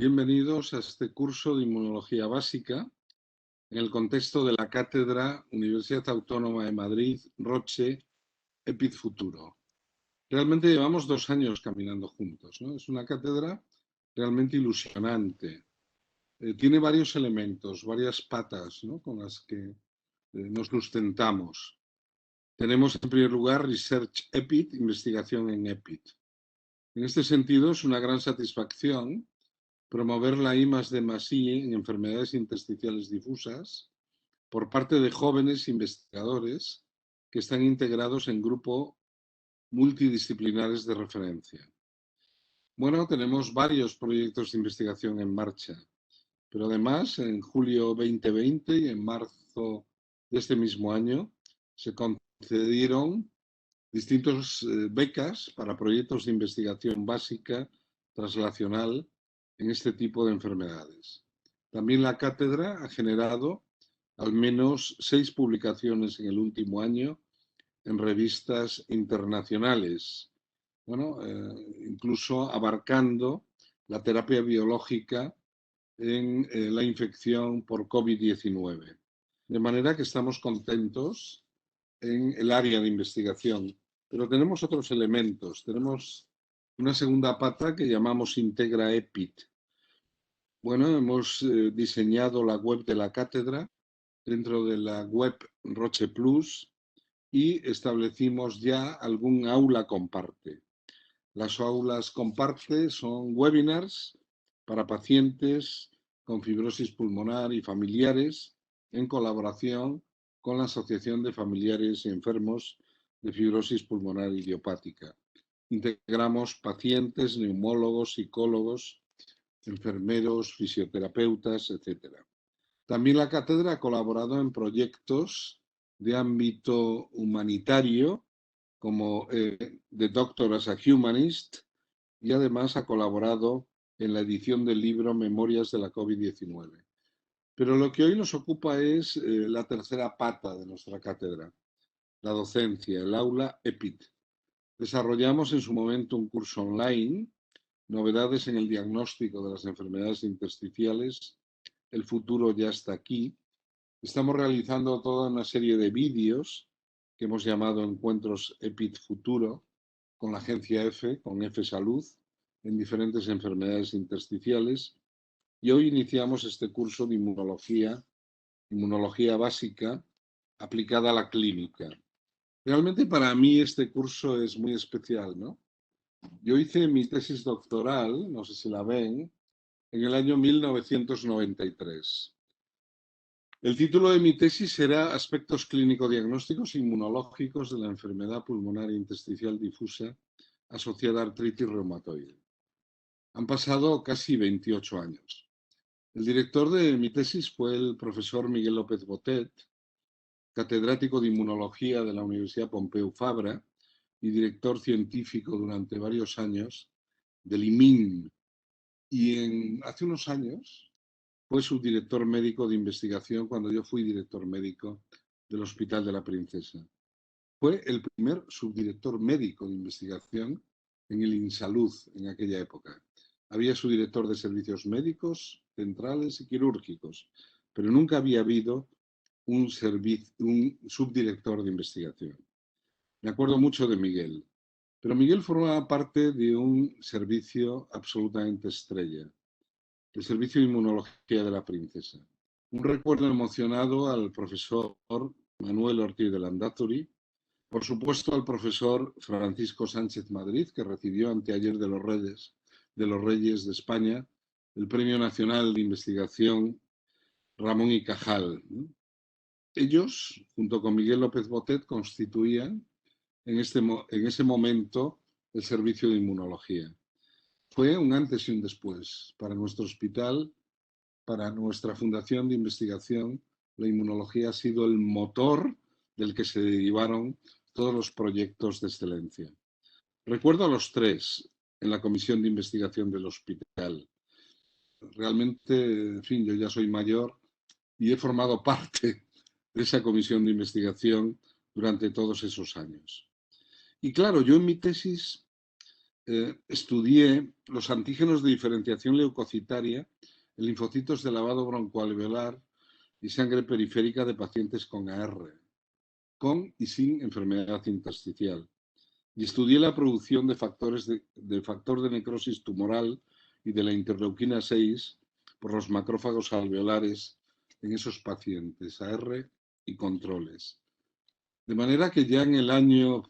Bienvenidos a este curso de Inmunología Básica en el contexto de la Cátedra Universidad Autónoma de Madrid, Roche, EPID Futuro. Realmente llevamos 2 años caminando juntos, ¿no? Es una cátedra realmente ilusionante. Tiene varios elementos, varias patas, ¿no?, con las que nos sustentamos. Tenemos en primer lugar Research EPID, investigación en EPID. En este sentido es una gran satisfacción promover la I+D+I en enfermedades intersticiales difusas por parte de jóvenes investigadores que están integrados en grupos multidisciplinares de referencia. Bueno, tenemos varios proyectos de investigación en marcha, pero además en julio 2020 y en marzo de este mismo año se concedieron distintas becas para proyectos de investigación básica translacional en este tipo de enfermedades. También la cátedra ha generado al menos 6 publicaciones en el último año en revistas internacionales, bueno, incluso abarcando la terapia biológica en la infección por COVID-19. De manera que estamos contentos en el área de investigación, pero tenemos otros elementos. Tenemos una segunda pata que llamamos Integra EPID. Bueno, hemos diseñado la web de la cátedra dentro de la web Roche Plus y establecimos ya algún aula comparte. Las aulas comparte son webinars para pacientes con fibrosis pulmonar y familiares en colaboración con la Asociación de Familiares y Enfermos de Fibrosis Pulmonar Idiopática. Integramos pacientes, neumólogos, psicólogos, enfermeros, fisioterapeutas, etc. También la cátedra ha colaborado en proyectos de ámbito humanitario como The Doctor as a Humanist, y además ha colaborado en la edición del libro Memorias de la COVID-19. Pero lo que hoy nos ocupa es la tercera pata de nuestra cátedra, la docencia, el aula EPID. Desarrollamos en su momento un curso online, novedades en el diagnóstico de las enfermedades intersticiales, el futuro ya está aquí. Estamos realizando toda una serie de vídeos que hemos llamado Encuentros EPID Futuro con la agencia EFE, con EFE Salud, en diferentes enfermedades intersticiales. Y hoy iniciamos este curso de inmunología básica aplicada a la clínica. Realmente para mí este curso es muy especial, ¿no? Yo hice mi tesis doctoral, no sé si la ven, en el año 1993. El título de mi tesis era Aspectos clínico-diagnósticos inmunológicos de la enfermedad pulmonar intersticial difusa asociada a artritis reumatoide. Han pasado casi 28 años. El director de mi tesis fue el profesor Miguel López Botet, catedrático de Inmunología de la Universidad Pompeu Fabra y director científico durante varios años del IMIN. Y hace unos años fue subdirector médico de investigación cuando yo fui director médico del Hospital de la Princesa. Fue el primer subdirector médico de investigación en el INSalud en aquella época. Había subdirector de servicios médicos, centrales y quirúrgicos, pero nunca había habido un subdirector de investigación. Me acuerdo mucho de Miguel, pero Miguel formaba parte de un servicio absolutamente estrella, el Servicio de Inmunología de la Princesa. Un recuerdo emocionado al profesor Manuel Ortiz de Landázuri, por supuesto al profesor Francisco Sánchez Madrid, que recibió anteayer de los Reyes de España el Premio Nacional de Investigación Ramón y Cajal. Ellos, junto con Miguel López Botet, constituían en ese momento el servicio de inmunología. Fue un antes y un después para nuestro hospital, para nuestra fundación de investigación. La inmunología ha sido el motor del que se derivaron todos los proyectos de excelencia. Recuerdo a los 3 en la comisión de investigación del hospital. Realmente, en fin, yo ya soy mayor y he formado parte de esa comisión de investigación durante todos esos años. Y claro, yo en mi tesis estudié los antígenos de diferenciación leucocitaria en linfocitos de lavado broncoalveolar y sangre periférica de pacientes con AR, con y sin enfermedad intersticial. Y estudié la producción de factor de necrosis tumoral y de la interleuquina 6 por los macrófagos alveolares en esos pacientes, AR y controles. De manera que ya en el año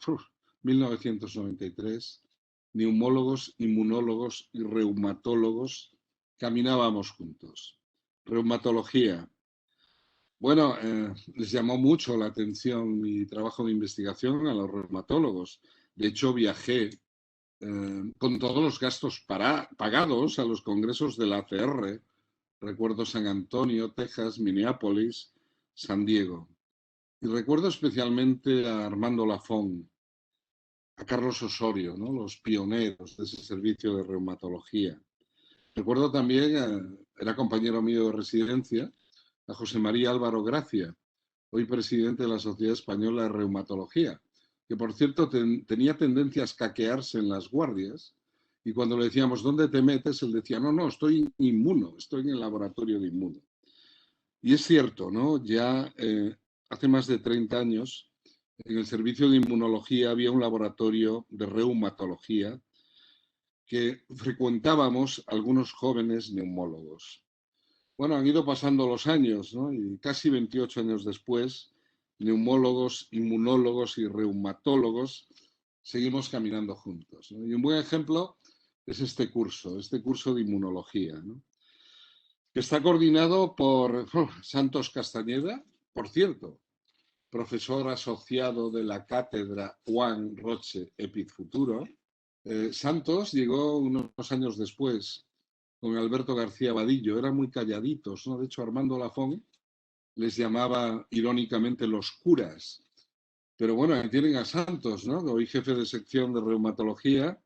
1993, neumólogos, inmunólogos y reumatólogos caminábamos juntos. Reumatología. Bueno, les llamó mucho la atención mi trabajo de investigación a los reumatólogos. De hecho, viajé con todos los gastos pagados a los congresos de la ACR. Recuerdo San Antonio, Texas, Minneapolis, San Diego. Y recuerdo especialmente a Armando Lafón, a Carlos Osorio, ¿no? Los pioneros de ese servicio de reumatología. Recuerdo también, era compañero mío de residencia, a José María Álvaro Gracia, hoy presidente de la Sociedad Española de Reumatología, que por cierto tenía tendencia a escaquearse en las guardias, y cuando le decíamos, ¿dónde te metes? Él decía, no, estoy inmuno, estoy en el laboratorio de inmuno. Y es cierto, ¿no? Ya hace más de 30 años, en el servicio de inmunología había un laboratorio de reumatología que frecuentábamos algunos jóvenes neumólogos. Bueno, han ido pasando los años, ¿no? Y casi 28 años después, neumólogos, inmunólogos y reumatólogos seguimos caminando juntos, ¿no? Y un buen ejemplo es este curso de inmunología, ¿no? Que está coordinado por Santos Castañeda, por cierto, profesor asociado de la cátedra Juan Roche Epid Futuro. Santos llegó unos años después con Alberto García Vadillo, eran muy calladitos, ¿no? De hecho, Armando Lafón les llamaba irónicamente los curas. Pero bueno, ahí tienen a Santos, ¿no? Hoy jefe de sección de reumatología,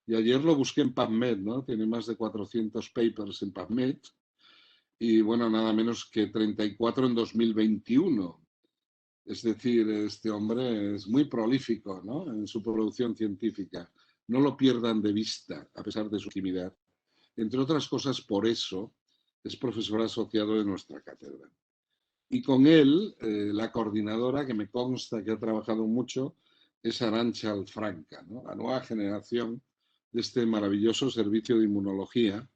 y ayer lo busqué en PubMed, ¿no? Tiene más de 400 papers en PubMed, y bueno, nada menos que 34 en 2021. Es decir, este hombre es muy prolífico, ¿no? En su producción científica. No lo pierdan de vista, a pesar de su timidez. Entre otras cosas, por eso es profesor asociado de nuestra cátedra. Y con él, la coordinadora, que me consta que ha trabajado mucho, es Arantxa Alfranca, ¿no? La nueva generación de este maravilloso servicio de inmunología,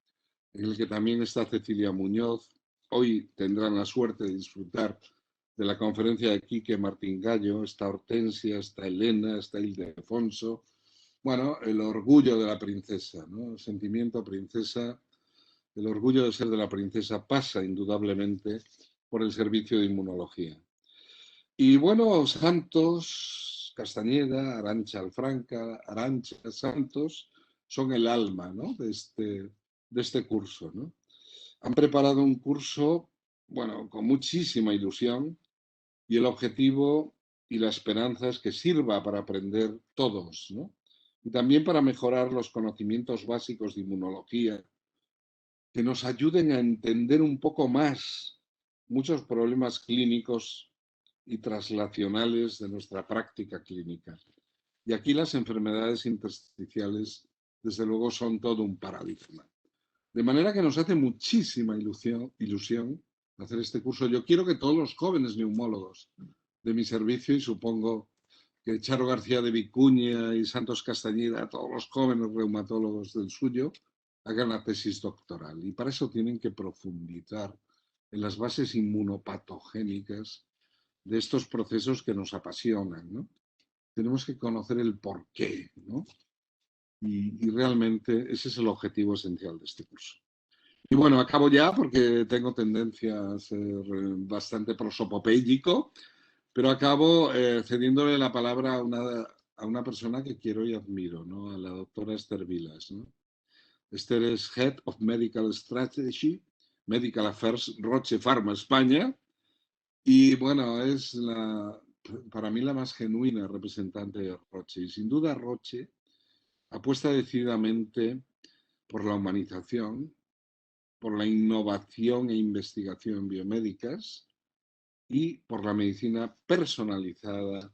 en el que también está Cecilia Muñoz. Hoy tendrán la suerte de disfrutar de la conferencia de Quique Martín Gallo, está Hortensia, está Elena, está Ildefonso. Bueno, el orgullo de la princesa, ¿no? El sentimiento princesa, el orgullo de ser de la princesa pasa indudablemente por el servicio de inmunología. Y bueno, Santos, Castañeda, Arantxa Alfranca, Arantxa Santos, son el alma, ¿no? de este curso, ¿no? Han preparado un curso, bueno, con muchísima ilusión, y el objetivo y la esperanza es que sirva para aprender todos, ¿no? Y también para mejorar los conocimientos básicos de inmunología, que nos ayuden a entender un poco más muchos problemas clínicos y traslacionales de nuestra práctica clínica. Y aquí las enfermedades intersticiales, desde luego, son todo un paradigma. De manera que nos hace muchísima ilusión hacer este curso. Yo quiero que todos los jóvenes neumólogos de mi servicio, y supongo que Charo García de Vicuña y Santos Castañeda, todos los jóvenes reumatólogos del suyo, hagan la tesis doctoral. Y para eso tienen que profundizar en las bases inmunopatogénicas de estos procesos que nos apasionan, ¿no? Tenemos que conocer el porqué, ¿no? Y realmente ese es el objetivo esencial de este curso. Y bueno, acabo ya porque tengo tendencia a ser bastante prosopopéyico, pero acabo cediéndole la palabra a una persona que quiero y admiro, ¿no? A la doctora Esther Vilas, ¿no? Esther es Head of Medical Strategy, Medical Affairs, Roche Pharma España, y bueno, es para mí la más genuina representante de Roche. Y sin duda Roche apuesta decididamente por la humanización, por la innovación e investigación biomédicas y por la medicina personalizada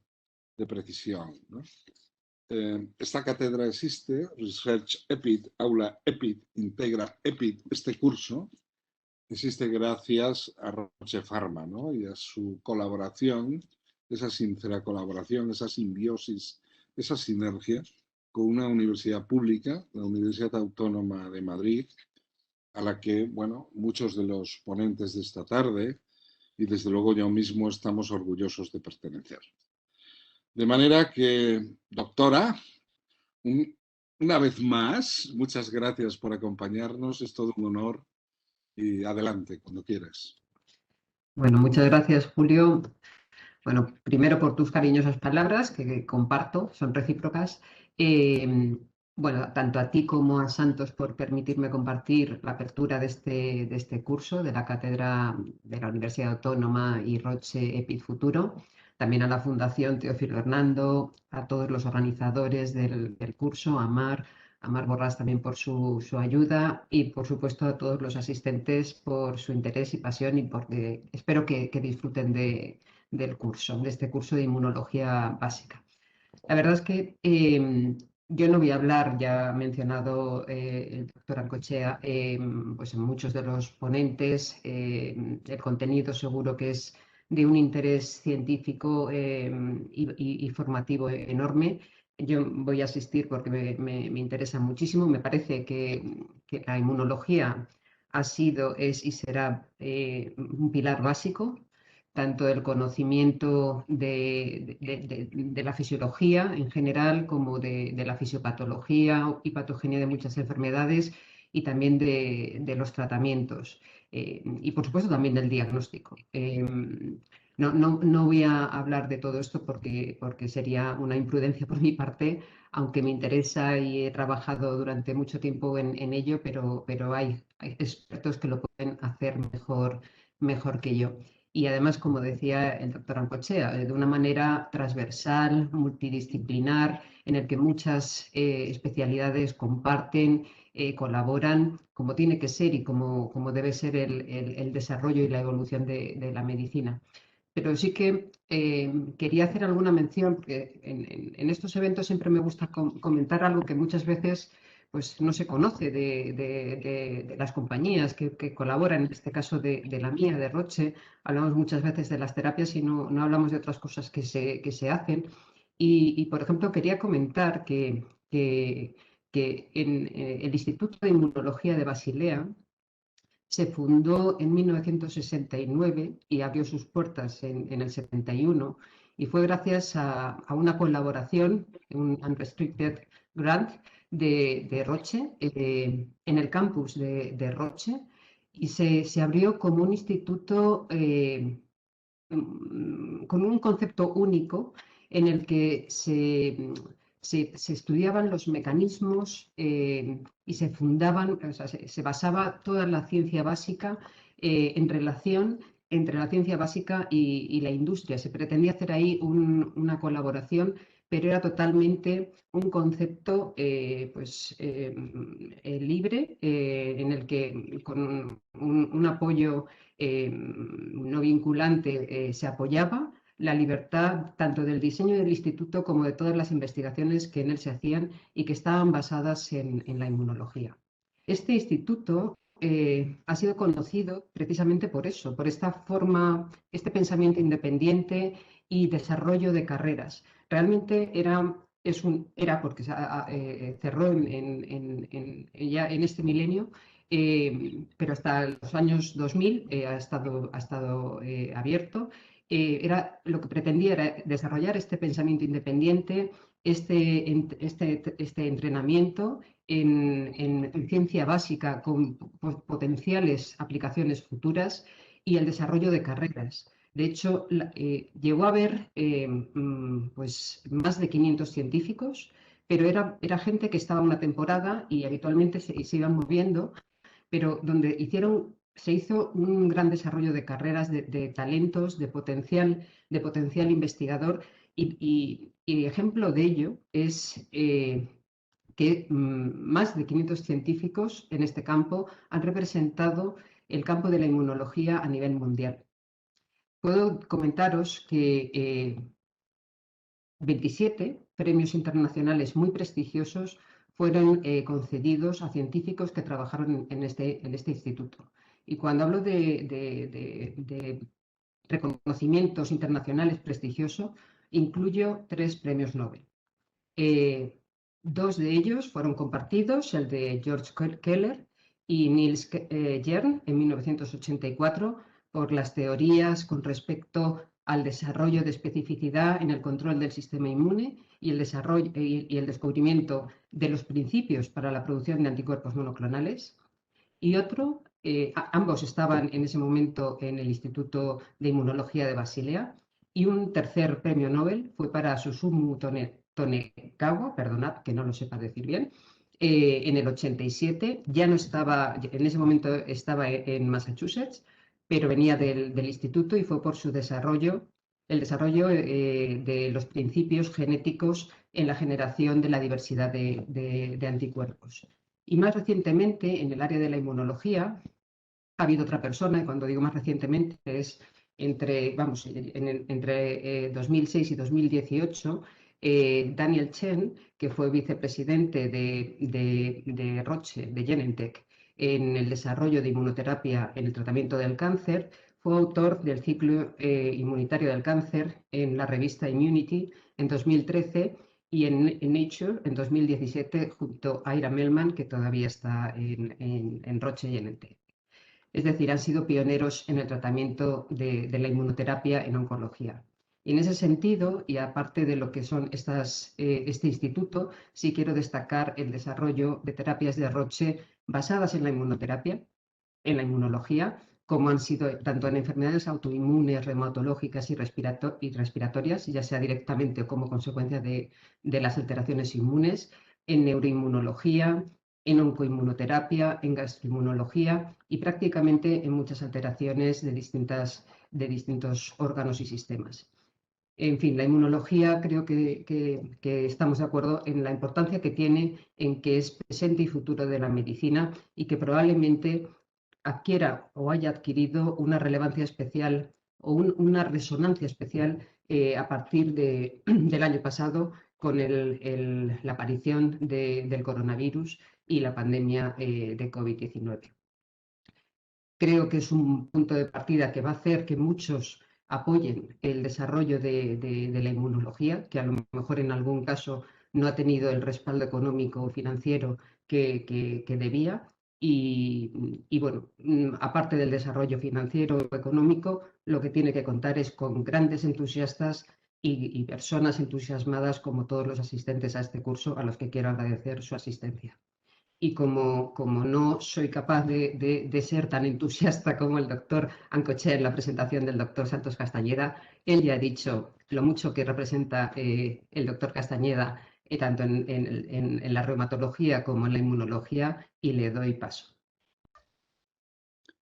de precisión, ¿no? esta cátedra existe, Research EPID, Aula EPID, Integra EPID, este curso existe gracias a Roche Pharma, ¿no? Y a su colaboración, esa sincera colaboración, esa simbiosis, esa sinergia con una universidad pública, la Universidad Autónoma de Madrid, a la que, bueno, muchos de los ponentes de esta tarde y desde luego yo mismo estamos orgullosos de pertenecer. De manera que, doctora, una vez más, muchas gracias por acompañarnos, es todo un honor y adelante, cuando quieras. Bueno, muchas gracias, Julio. Bueno, primero por tus cariñosas palabras, que comparto, son recíprocas. Bueno, tanto a ti como a Santos por permitirme compartir la apertura de este curso de la Cátedra de la Universidad Autónoma y Roche EPID Futuro. También a la Fundación Teófilo Hernando, a todos los organizadores del curso, a Mar Borrás también por su ayuda y, por supuesto, a todos los asistentes por su interés y pasión y porque espero que disfruten del curso, de este curso de inmunología básica. La verdad es que yo no voy a hablar, ya ha mencionado el doctor Arcochea, pues en muchos de los ponentes, el contenido seguro que es de un interés científico y formativo enorme. Yo voy a asistir porque me interesa muchísimo. Me parece que la inmunología ha sido, es y será un pilar básico tanto del conocimiento de la fisiología en general como de la fisiopatología y patogenia de muchas enfermedades y también de los tratamientos y por supuesto también del diagnóstico. No voy a hablar de todo esto porque sería una imprudencia por mi parte, aunque me interesa y he trabajado durante mucho tiempo en ello, pero hay expertos que lo pueden hacer mejor que yo. Y además, como decía el doctor Ancochea, de una manera transversal, multidisciplinar, en el que muchas especialidades comparten, colaboran, como tiene que ser y como debe ser el desarrollo y la evolución de la medicina. Pero sí que quería hacer alguna mención, porque en estos eventos siempre me gusta comentar algo que muchas veces pues, no se conoce de las compañías que colaboran, en este caso de la mía, de Roche. Hablamos muchas veces de las terapias y no hablamos de otras cosas que se hacen. Por ejemplo, quería comentar que en el Instituto de Inmunología de Basilea, se fundó en 1969 y abrió sus puertas en el 71 y fue gracias a una colaboración, un unrestricted grant de Roche en el campus de Roche y se abrió como un instituto con un concepto único en el que se estudiaban los mecanismos y se fundaban, o sea, se basaba toda la ciencia básica en relación entre la ciencia básica y la industria. Se pretendía hacer ahí una colaboración, pero era totalmente un concepto libre en el que con un apoyo no vinculante se apoyaba la libertad tanto del diseño del instituto como de todas las investigaciones que en él se hacían y que estaban basadas en la inmunología. Este instituto ha sido conocido precisamente por eso, por esta forma, este pensamiento independiente y desarrollo de carreras. Realmente era porque cerró ya en este milenio, pero hasta los años 2000 ha estado abierto. Lo que pretendía era desarrollar este pensamiento independiente, este entrenamiento en ciencia básica con potenciales aplicaciones futuras y el desarrollo de carreras. De hecho, llegó a haber pues más de 500 científicos, pero era gente que estaba una temporada y habitualmente se iban moviendo, pero donde se hizo un gran desarrollo de carreras, de talentos, de potencial investigador y ejemplo de ello es que más de 500 científicos en este campo han representado el campo de la inmunología a nivel mundial. Puedo comentaros que 27 premios internacionales muy prestigiosos fueron concedidos a científicos que trabajaron en este instituto. Y cuando hablo de reconocimientos internacionales prestigiosos, incluyo 3 premios Nobel. 2 de ellos fueron compartidos, el de George Keller y Niels Jern en 1984, por las teorías con respecto al desarrollo de especificidad en el control del sistema inmune y el desarrollo y el descubrimiento de los principios para la producción de anticuerpos monoclonales. Y otro, ambos estaban en ese momento en el Instituto de Inmunología de Basilea, y un tercer premio Nobel fue para Susumu Tonegawa, perdonad que no lo sepa decir bien, en el 87. Ya no estaba, en ese momento estaba en Massachusetts, pero venía del instituto, y fue por su desarrollo, el desarrollo de los principios genéticos en la generación de la diversidad de anticuerpos. Y más recientemente, en el área de la inmunología, ha habido otra persona, y cuando digo más recientemente es entre 2006 y 2018, Daniel Chen, que fue vicepresidente de Roche, de Genentech, en el desarrollo de inmunoterapia en el tratamiento del cáncer, fue autor del ciclo inmunitario del cáncer en la revista Immunity en 2013, y en Nature en 2017 junto a Ira Mellman, que todavía está en Roche Genentech. Es decir, han sido pioneros en el tratamiento de la inmunoterapia en oncología. Y en ese sentido, y aparte de lo que son este instituto, sí quiero destacar el desarrollo de terapias de Roche basadas en la inmunoterapia, en la inmunología, como han sido tanto en enfermedades autoinmunes, reumatológicas y respiratorias, ya sea directamente o como consecuencia de las alteraciones inmunes, en neuroinmunología, en oncoinmunoterapia, en gastroinmunología y prácticamente en muchas alteraciones de distintos órganos y sistemas. En fin, la inmunología creo que estamos de acuerdo en la importancia que tiene, en que es presente y futuro de la medicina, y que probablemente adquiera o haya adquirido una relevancia especial o una resonancia especial a partir del año pasado con la aparición del coronavirus y la pandemia de COVID-19. Creo que es un punto de partida que va a hacer que muchos apoyen el desarrollo de la inmunología, que a lo mejor en algún caso no ha tenido el respaldo económico o financiero que debía. Y bueno, aparte del desarrollo financiero o económico, lo que tiene que contar es con grandes entusiastas y personas entusiasmadas como todos los asistentes a este curso, a los que quiero agradecer su asistencia. Y como no soy capaz de ser tan entusiasta como el doctor Ancoché en la presentación del doctor Santos Castañeda, él ya ha dicho lo mucho que representa el doctor Castañeda tanto en la reumatología como en la inmunología, y le doy paso.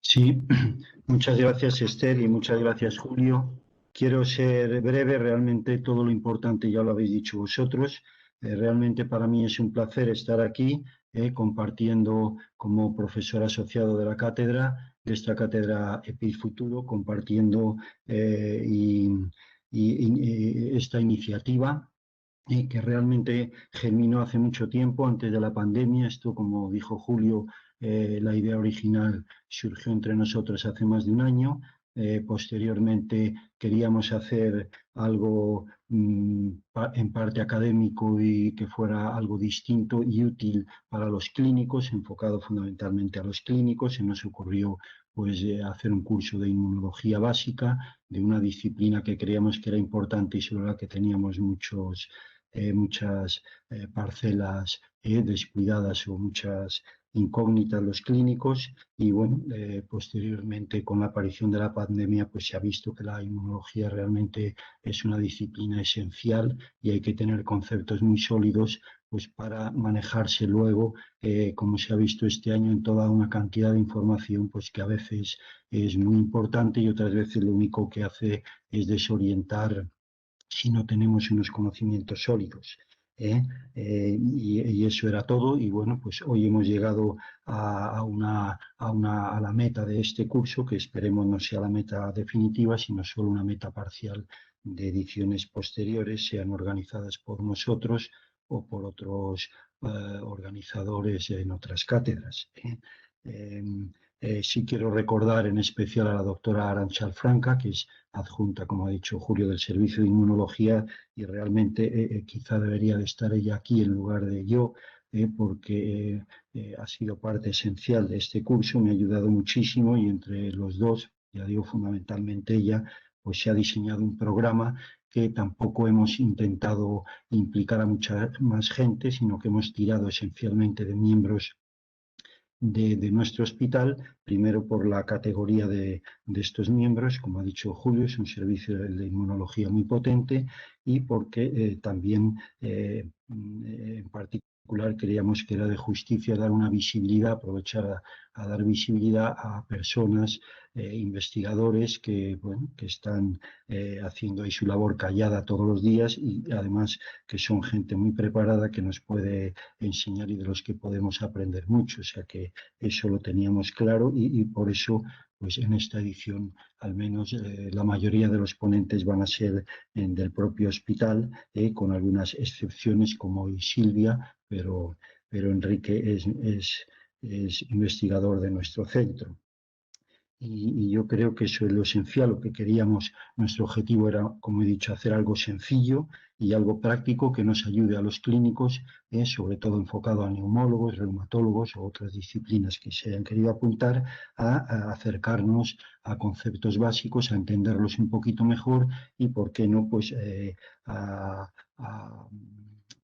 Sí, muchas gracias Esther y muchas gracias Julio. Quiero ser breve, realmente todo lo importante ya lo habéis dicho vosotros. Realmente para mí es un placer estar aquí compartiendo como profesor asociado de la cátedra, de esta cátedra EPID Futuro, compartiendo esta iniciativa que realmente germinó hace mucho tiempo, antes de la pandemia. Esto, como dijo Julio, la idea original surgió entre nosotros hace más de un año. Posteriormente queríamos hacer algo en parte académico y que fuera algo distinto y útil para los clínicos, enfocado fundamentalmente a los clínicos. Se nos ocurrió pues hacer un curso de inmunología básica, de una disciplina que creíamos que era importante y sobre la que teníamos muchas parcelas descuidadas o muchas incógnitas los clínicos. Y bueno, posteriormente con la aparición de la pandemia pues se ha visto que la inmunología realmente es una disciplina esencial y hay que tener conceptos muy sólidos pues para manejarse luego, como se ha visto este año, en toda una cantidad de información pues que a veces es muy importante y otras veces lo único que hace es desorientar si no tenemos unos conocimientos sólidos. Y eso era todo. Y bueno, pues hoy hemos llegado a la meta de este curso, que esperemos no sea la meta definitiva, sino solo una meta parcial ediciones posteriores, sean organizadas por nosotros o por otros organizadores en otras cátedras. Sí quiero recordar en especial a la doctora Arantxa Franca, que es adjunta, como ha dicho Julio, del Servicio de Inmunología, y realmente quizá debería de estar ella aquí en lugar de yo, porque ha sido parte esencial de este curso, me ha ayudado muchísimo, y entre los dos, ya digo fundamentalmente ella, pues se ha diseñado un programa que tampoco hemos intentado implicar a mucha más gente, sino que hemos tirado esencialmente de miembros de nuestro hospital, primero por la categoría de estos miembros, como ha dicho Julio, es un servicio de inmunología muy potente, y porque también en particular creíamos que era de justicia dar una visibilidad, aprovechar a dar visibilidad a personas, investigadores que, bueno, que están haciendo ahí su labor callada todos los días, y además que son gente muy preparada que nos puede enseñar y de los que podemos aprender mucho. O sea que eso lo teníamos claro, y por eso pues en esta edición al menos la mayoría de los ponentes van a ser del propio hospital, con algunas excepciones como hoy Silvia, pero Enrique es investigador de nuestro centro. Y yo creo que eso es lo esencial, lo que queríamos. Nuestro objetivo era, como he dicho, hacer algo sencillo y algo práctico que nos ayude a los clínicos, sobre todo enfocado a neumólogos, reumatólogos o otras disciplinas que se hayan querido apuntar, a acercarnos a conceptos básicos, a entenderlos un poquito mejor, y, ¿por qué no?, pues a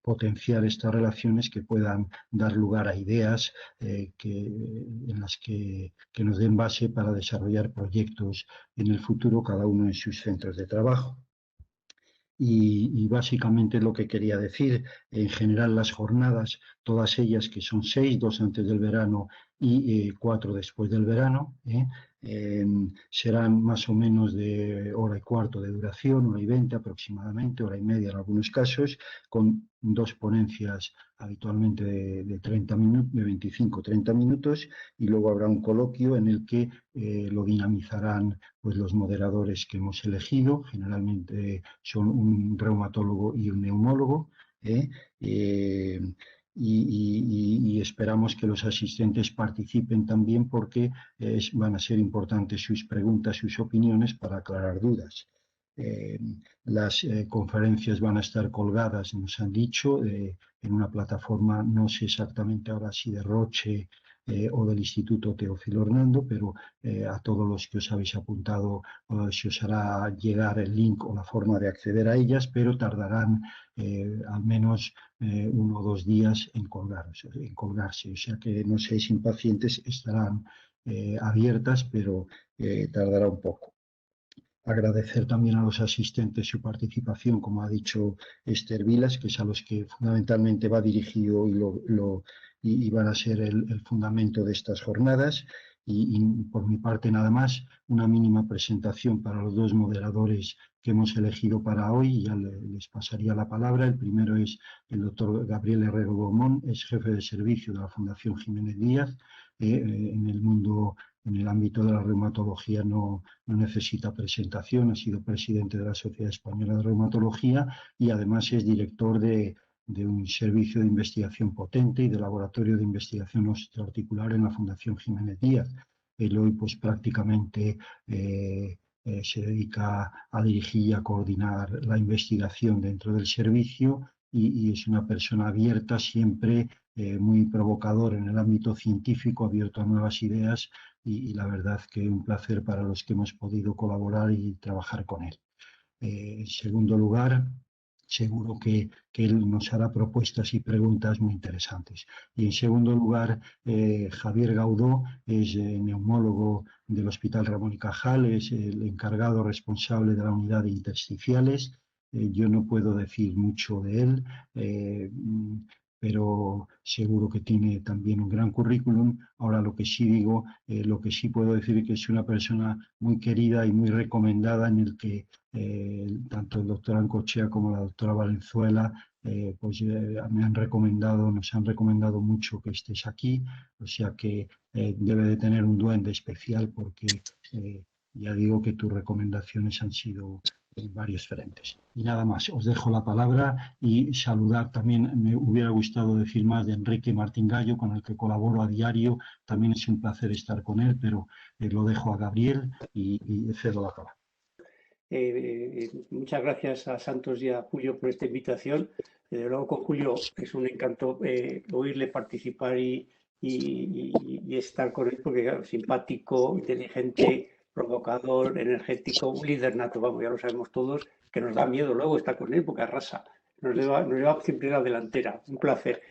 potenciar estas relaciones que puedan dar lugar a ideas en las que nos den base para desarrollar proyectos en el futuro, cada uno en sus centros de trabajo. Y básicamente lo que quería decir, en general las jornadas, todas ellas, que son 6, 2 antes del verano y 4 después del verano, serán más o menos de hora y cuarto de duración, hora y 20 aproximadamente, hora y media en algunos casos, con 2 ponencias habitualmente de 30 minutos, de 25-30 minutos, y luego habrá un coloquio en el que lo dinamizarán pues los moderadores que hemos elegido. Generalmente son un reumatólogo y un neumólogo, y esperamos que los asistentes participen también, porque van a ser importantes sus preguntas, sus opiniones, para aclarar dudas. Las conferencias van a estar colgadas, nos han dicho, en una plataforma, no sé exactamente ahora si de Roche o del Instituto Teófilo Hernando, pero a todos los que os habéis apuntado se os hará llegar el link o la forma de acceder a ellas, pero tardarán al menos 1 o 2 días en colgarse. O sea que no seáis impacientes, estarán abiertas, pero tardará un poco. Agradecer también a los asistentes su participación, como ha dicho Esther Vilas, que es a los que fundamentalmente va dirigido y van a ser el fundamento de estas jornadas. Y por mi parte nada más, una mínima presentación para los 2 moderadores que hemos elegido para hoy, y ya les pasaría la palabra. El primero es el doctor Gabriel Herrero Beaumont, es jefe de servicio de la Fundación Jiménez Díaz. En el ámbito de la reumatología no necesita presentación, ha sido presidente de la Sociedad Española de Reumatología, y además es director de un servicio de investigación potente y de laboratorio de investigación osteoarticular en la Fundación Jiménez Díaz. Él hoy pues prácticamente se dedica a dirigir y a coordinar la investigación dentro del servicio, y es una persona abierta, siempre muy provocador en el ámbito científico, abierto a nuevas ideas, y la verdad que un placer para los que hemos podido colaborar y trabajar con él. En segundo lugar, seguro que él nos hará propuestas y preguntas muy interesantes. Y en segundo lugar, Javier Gaudó es neumólogo del Hospital Ramón y Cajal, es el encargado responsable de la unidad de intersticiales. Yo no puedo decir mucho de él, pero seguro que tiene también un gran currículum. Ahora, lo que sí digo, lo que sí puedo decir es que es una persona muy querida y muy recomendada, en el que tanto el doctor Ancochea como la doctora Valenzuela nos han recomendado mucho que estés aquí. O sea que debe de tener un duende especial, porque ya digo que tus recomendaciones han sido en varios frentes. Y nada más, os dejo la palabra y saludar también, me hubiera gustado decir más de Enrique Martín Gallo, con el que colaboro a diario, también es un placer estar con él, pero lo dejo a Gabriel y cedo la palabra. Muchas gracias a Santos y a Julio por esta invitación. Desde luego con Julio es un encanto oírle participar y estar con él, porque claro, simpático, inteligente, provocador, energético, un líder nato, vamos, ya lo sabemos todos, que nos da miedo luego estar con él porque arrasa, nos lleva siempre a la delantera. Un placer.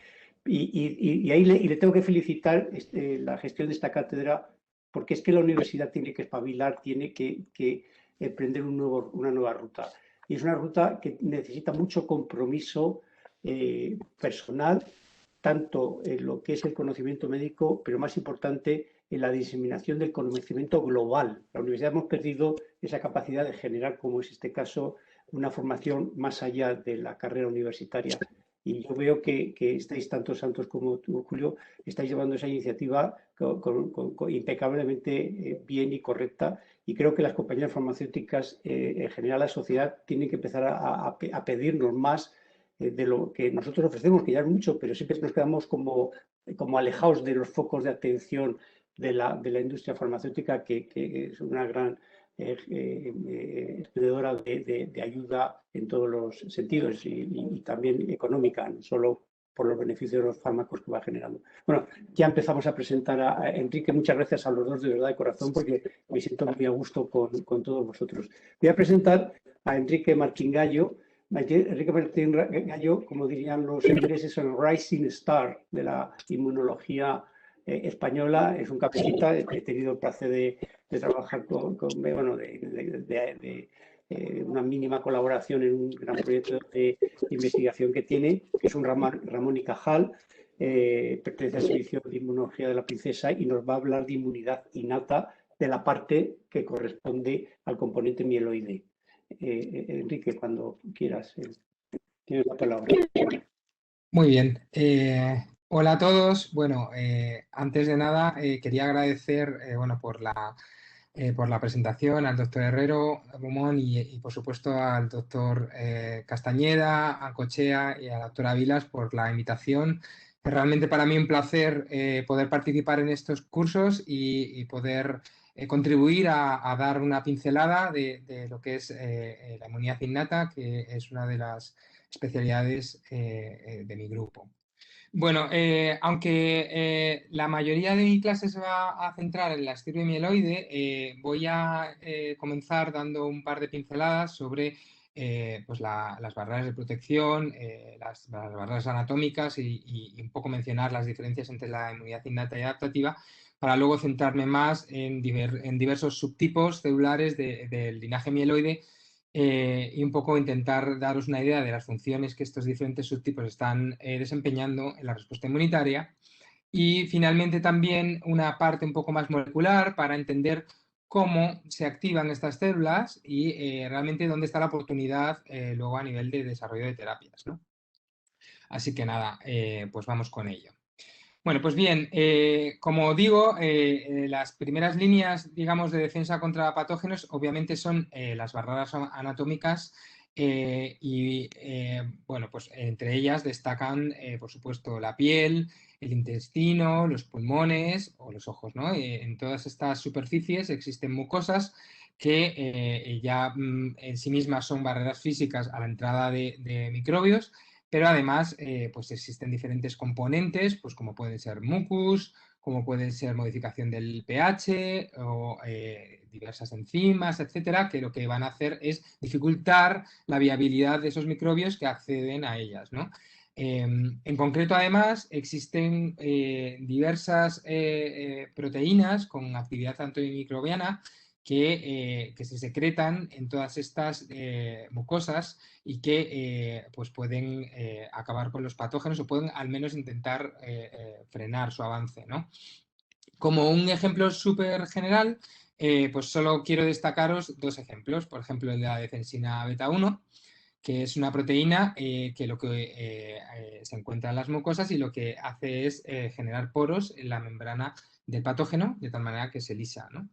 Y ahí le tengo que felicitar la gestión de esta cátedra, porque es que la universidad tiene que espabilar, tiene que emprender una nueva ruta. Y es una ruta que necesita mucho compromiso personal, tanto en lo que es el conocimiento médico, pero más importante, en la diseminación del conocimiento global. La universidad hemos perdido esa capacidad de generar, como es este caso, una formación más allá de la carrera universitaria. Y yo veo que estáis, tanto Santos como tú, Julio, estáis llevando esa iniciativa impecablemente bien y correcta. Y creo que las compañías farmacéuticas, en general la sociedad, tienen que empezar a pedirnos más de lo que nosotros ofrecemos, que ya es mucho, pero siempre nos quedamos como alejados de los focos de atención de la industria farmacéutica, que es una gran expendedora de ayuda en todos los sentidos y también económica, no solo por los beneficios de los fármacos que va generando. Bueno, ya empezamos a presentar a Enrique. Muchas gracias a los dos de verdad de corazón, porque me siento muy a gusto con todos vosotros. Voy a presentar a Enrique Martín Gallo. Enrique Martín Gallo, como dirían los ingleses, es el rising star de la inmunología española. Es un cabecita. He tenido el placer de trabajar una mínima colaboración en un gran proyecto de investigación que tiene, que es un Ramón y Cajal, pertenece al Servicio de Inmunología de la Princesa y nos va a hablar de inmunidad innata, de la parte que corresponde al componente mieloide. Enrique, cuando quieras, tienes la palabra. Muy bien. Hola a todos. Bueno, antes de nada quería agradecer por la presentación al doctor Herrero, Beaumont y por supuesto al doctor Castañeda, a Cochea y a la doctora Vilas por la invitación. Es realmente para mí un placer poder participar en estos cursos y poder contribuir a dar una pincelada de lo que es la inmunidad innata, que es una de las especialidades de mi grupo. Bueno, aunque la mayoría de mi clase se va a centrar en la estirpe mieloide, voy a comenzar dando un par de pinceladas sobre las barreras de protección, las barreras anatómicas y un poco mencionar las diferencias entre la inmunidad innata y adaptativa, para luego centrarme más en diversos subtipos celulares del linaje mieloide. Y un poco intentar daros una idea de las funciones que estos diferentes subtipos están desempeñando en la respuesta inmunitaria. Y finalmente también una parte un poco más molecular para entender cómo se activan estas células y realmente dónde está la oportunidad luego a nivel de desarrollo de terapias, ¿no? Así que nada, pues vamos con ello. Bueno, pues bien, como digo, las primeras líneas, digamos, de defensa contra patógenos obviamente son las barreras anatómicas pues entre ellas destacan, por supuesto, la piel, el intestino, los pulmones o los ojos, ¿no? En todas estas superficies existen mucosas que ya en sí mismas son barreras físicas a la entrada de microbios, pero además pues existen diferentes componentes, pues como pueden ser mucus, como puede ser modificación del pH o diversas enzimas, etcétera, que lo que van a hacer es dificultar la viabilidad de esos microbios que acceden a ellas, ¿no? En concreto, además, existen diversas proteínas con actividad antimicrobiana que se secretan en todas estas mucosas y que pues pueden acabar con los patógenos o pueden al menos intentar frenar su avance, ¿no? Como un ejemplo súper general, pues solo quiero destacaros dos ejemplos. Por ejemplo, el de la defensina beta 1, que es una proteína que lo que se encuentra en las mucosas y lo que hace es generar poros en la membrana del patógeno, de tal manera que se lisa, ¿no?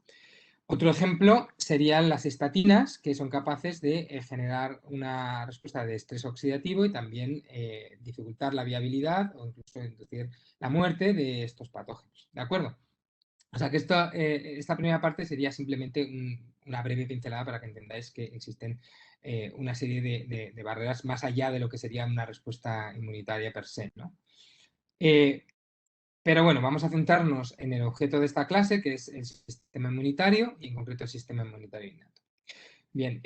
Otro ejemplo serían las estatinas, que son capaces de generar una respuesta de estrés oxidativo y también dificultar la viabilidad o incluso inducir la muerte de estos patógenos. ¿De acuerdo? O sea que esta primera parte sería simplemente una breve pincelada para que entendáis que existen una serie de barreras más allá de lo que sería una respuesta inmunitaria per se, ¿no? Pero bueno, vamos a centrarnos en el objeto de esta clase, que es el sistema inmunitario y en concreto el sistema inmunitario innato. Bien,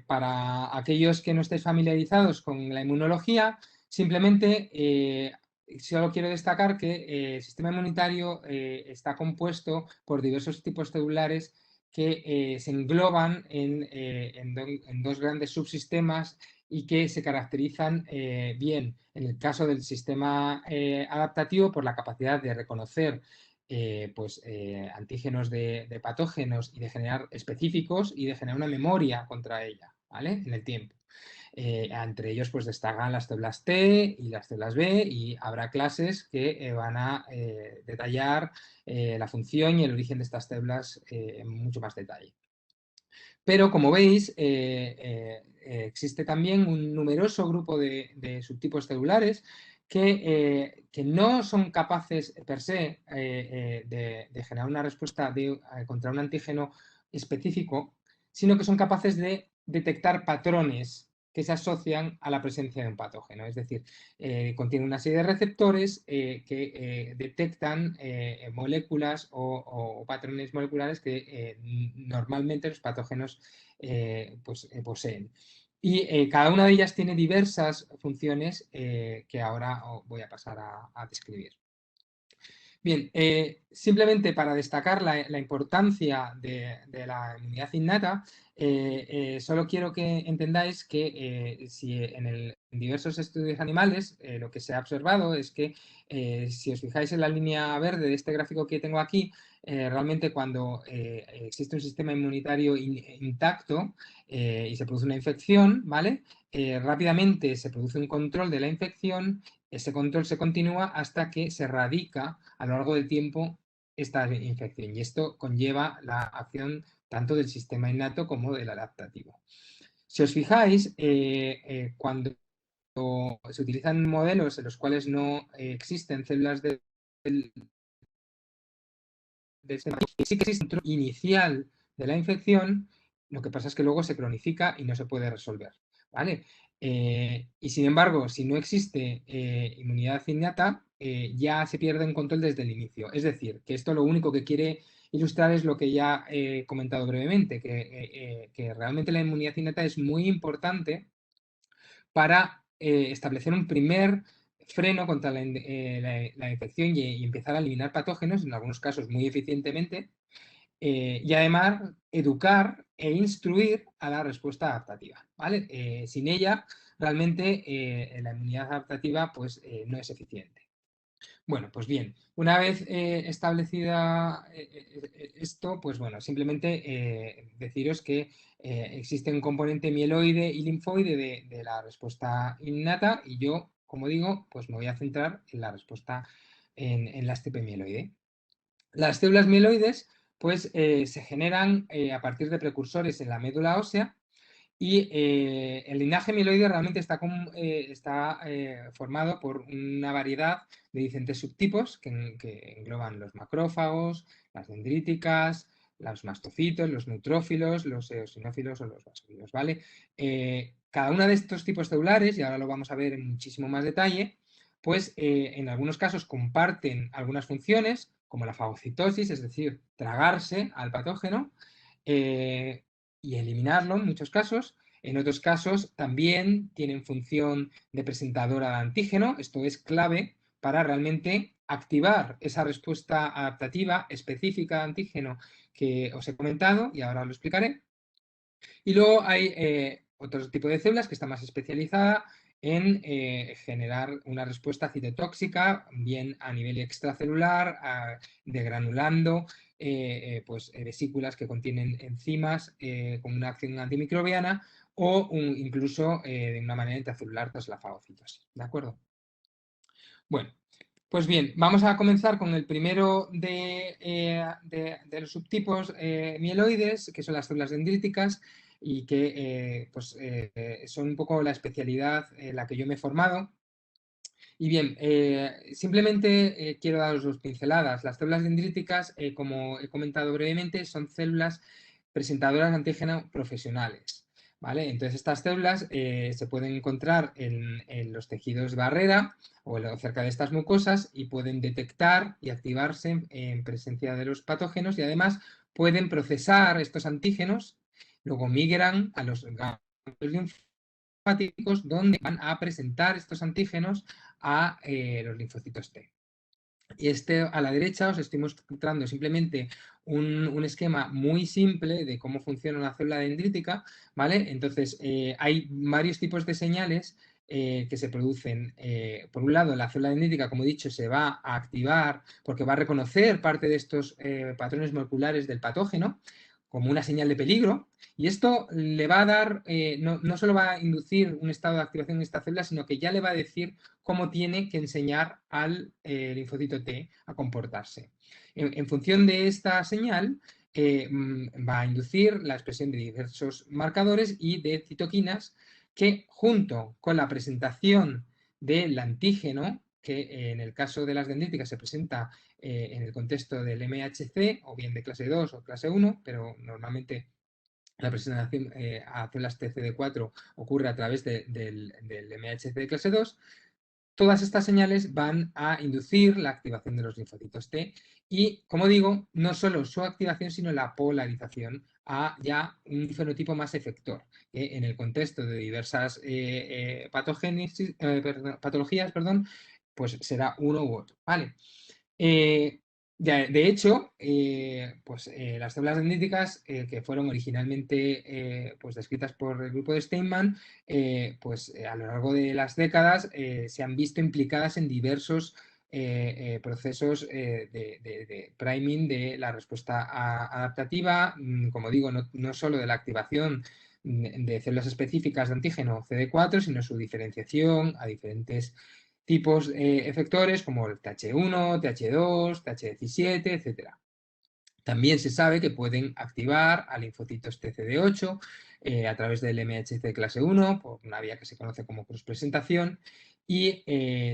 para aquellos que no estéis familiarizados con la inmunología, simplemente solo quiero destacar que el sistema inmunitario está compuesto por diversos tipos celulares que se engloban en dos grandes subsistemas y que se caracterizan bien, en el caso del sistema adaptativo, por la capacidad de reconocer antígenos de patógenos y de generar específicos y de generar una memoria contra ella, ¿vale? En el tiempo. Entre ellos pues destacan las células T y las células B y habrá clases que van a detallar la función y el origen de estas células en mucho más detalle. Pero como veis, existe también un numeroso grupo de subtipos celulares que no son capaces per se de generar una respuesta contra un antígeno específico, sino que son capaces de detectar patrones que se asocian a la presencia de un patógeno. Es decir, contienen una serie de receptores que detectan moléculas o patrones moleculares que normalmente los patógenos poseen. Y cada una de ellas tiene diversas funciones que ahora voy a pasar a describir. Bien, simplemente para destacar la importancia de la inmunidad innata, solo quiero que entendáis que si en diversos estudios animales lo que se ha observado es que si os fijáis en la línea verde de este gráfico que tengo aquí, realmente cuando existe un sistema inmunitario intacto y se produce una infección, ¿vale? Rápidamente se produce un control de la infección. Ese control se continúa hasta que se erradica a lo largo del tiempo esta infección y esto conlleva la acción tanto del sistema innato como del adaptativo. Si os fijáis, cuando se utilizan modelos en los cuales no existen células sí que existe un control inicial de la infección, lo que pasa es que luego se cronifica y no se puede resolver, ¿vale? Y sin embargo, si no existe inmunidad innata, ya se pierde un control desde el inicio. Es decir, que esto lo único que quiere ilustrar es lo que ya he comentado brevemente, que realmente la inmunidad innata es muy importante para establecer un primer freno contra la infección y empezar a eliminar patógenos, en algunos casos muy eficientemente, y además educar e instruir a la respuesta adaptativa, ¿vale? Sin ella, realmente la inmunidad adaptativa pues, no es eficiente. Bueno, pues bien, una vez establecida esto, pues bueno, simplemente deciros que existe un componente mieloide y linfoide de la respuesta innata y yo, como digo, pues me voy a centrar en la respuesta en la estepe mieloide. Las células mieloides pues se generan a partir de precursores en la médula ósea y el linaje mieloide realmente está formado por una variedad de diferentes subtipos que engloban los macrófagos, las dendríticas, los mastocitos, los neutrófilos, los eosinófilos o los basófilos, ¿vale? Cada uno de estos tipos celulares, y ahora lo vamos a ver en muchísimo más detalle, pues en algunos casos comparten algunas funciones, como la fagocitosis, es decir, tragarse al patógeno, y eliminarlo en muchos casos. En otros casos también tienen función de presentadora de antígeno. Esto es clave para realmente activar esa respuesta adaptativa específica de antígeno que os he comentado y ahora lo explicaré. Y luego hay otro tipo de células que está más especializada en generar una respuesta citotóxica, bien a nivel extracelular, degranulando vesículas que contienen enzimas con una acción antimicrobiana o incluso de una manera intracelular tras la fagocitosis. ¿De acuerdo? Bueno, Pues bien, vamos a comenzar con el primero de los subtipos mieloides, que son las células dendríticas, y que son un poco la especialidad en la que yo me he formado. Y bien, simplemente quiero daros dos pinceladas. Las células dendríticas, como he comentado brevemente, son células presentadoras de antígeno profesionales. ¿Vale? Entonces, estas células se pueden encontrar en los tejidos barrera o cerca de estas mucosas y pueden detectar y activarse en presencia de los patógenos y además pueden procesar estos antígenos, luego migran a los ganglios linfáticos donde van a presentar estos antígenos a los linfocitos T. Y a la derecha os estoy mostrando simplemente un esquema muy simple de cómo funciona una célula dendrítica, ¿vale? Entonces, hay varios tipos de señales que se producen. Por un lado, la célula dendrítica, como he dicho, se va a activar porque va a reconocer parte de estos patrones moleculares del patógeno como una señal de peligro, y esto le va a dar, no solo va a inducir un estado de activación en esta célula, sino que ya le va a decir cómo tiene que enseñar al linfocito T a comportarse. En función de esta señal, va a inducir la expresión de diversos marcadores y de citoquinas que, junto con la presentación del antígeno, que en el caso de las dendríticas se presenta en el contexto del MHC, o bien de clase 2 o clase 1, pero normalmente la presentación a células TCD4 ocurre a través del MHC de clase 2. Todas estas señales van a inducir la activación de los linfocitos T y, como digo, no solo su activación, sino la polarización a ya un fenotipo más efector, que en el contexto de diversas patologías, pues será uno u otro, ¿vale? De hecho, las células dendríticas que fueron originalmente descritas por el grupo de Steinman, a lo largo de las décadas se han visto implicadas en diversos procesos de priming de la respuesta adaptativa, como digo, no solo de la activación de células específicas de antígeno CD4, sino su diferenciación a diferentes tipos efectores como el TH1, TH2, TH17, etc. También se sabe que pueden activar a linfocitos TCD8 a través del MHC clase 1 por una vía que se conoce como cross-presentación y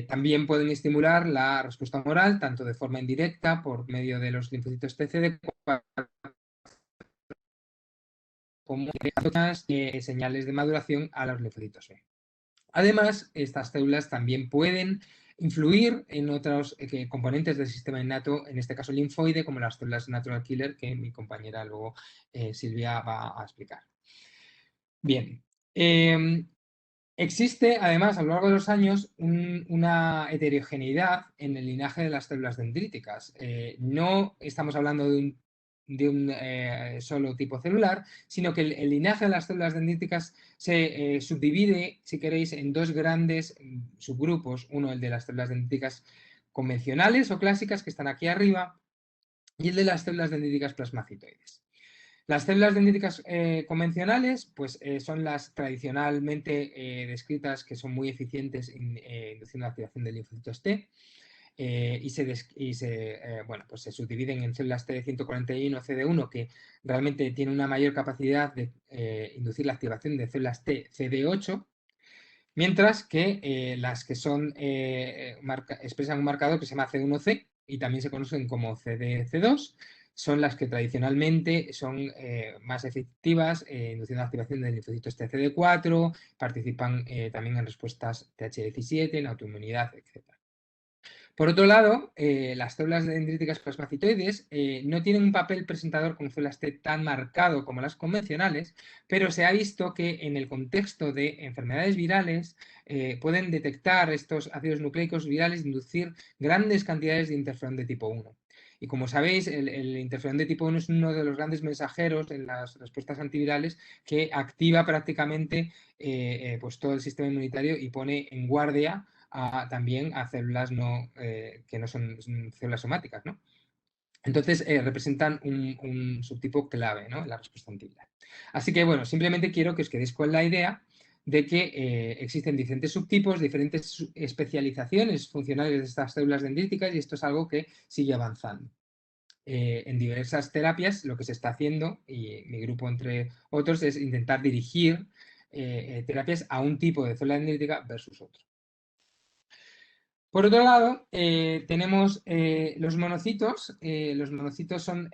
también pueden estimular la respuesta humoral tanto de forma indirecta por medio de los linfocitos TCD4 como señales de maduración a los linfocitos B. Además, estas células también pueden influir en otros componentes del sistema innato, en este caso linfoide, como las células natural killer, que mi compañera luego, Silvia, va a explicar. Bien. Existe, además, a lo largo de los años, una heterogeneidad en el linaje de las células dendríticas. No estamos hablando de un solo tipo celular, sino que el linaje de las células dendríticas se subdivide, si queréis, en dos grandes subgrupos. Uno, el de las células dendríticas convencionales o clásicas, que están aquí arriba, y el de las células dendríticas plasmacitoides. Las células dendríticas convencionales son las tradicionalmente descritas, que son muy eficientes en induciendo la activación de linfocitos T y se subdividen en células TD141 CD1 que realmente tienen una mayor capacidad de inducir la activación de células T CD8, mientras que las que expresan un marcador que se llama C1C y también se conocen como CDC2 son las que tradicionalmente son más efectivas induciendo la activación de linfocitos TCD4, participan también en respuestas TH17, en autoinmunidad, etc. Por otro lado, las células dendríticas plasmacitoides no tienen un papel presentador con células T tan marcado como las convencionales, pero se ha visto que en el contexto de enfermedades virales pueden detectar estos ácidos nucleicos virales e inducir grandes cantidades de interferón de tipo 1. Y como sabéis, el interferón de tipo 1 es uno de los grandes mensajeros en las respuestas antivirales que activa prácticamente todo el sistema inmunitario y pone en guardia también a células que no son células somáticas, ¿no? Entonces, representan un subtipo clave, ¿no?, en la respuesta antiviral. Así que, bueno, simplemente quiero que os quedéis con la idea de que existen diferentes subtipos, diferentes especializaciones funcionales de estas células dendríticas y esto es algo que sigue avanzando. En diversas terapias lo que se está haciendo, y mi grupo entre otros, es intentar dirigir terapias a un tipo de célula dendrítica versus otro. Por otro lado, tenemos los monocitos. Los monocitos son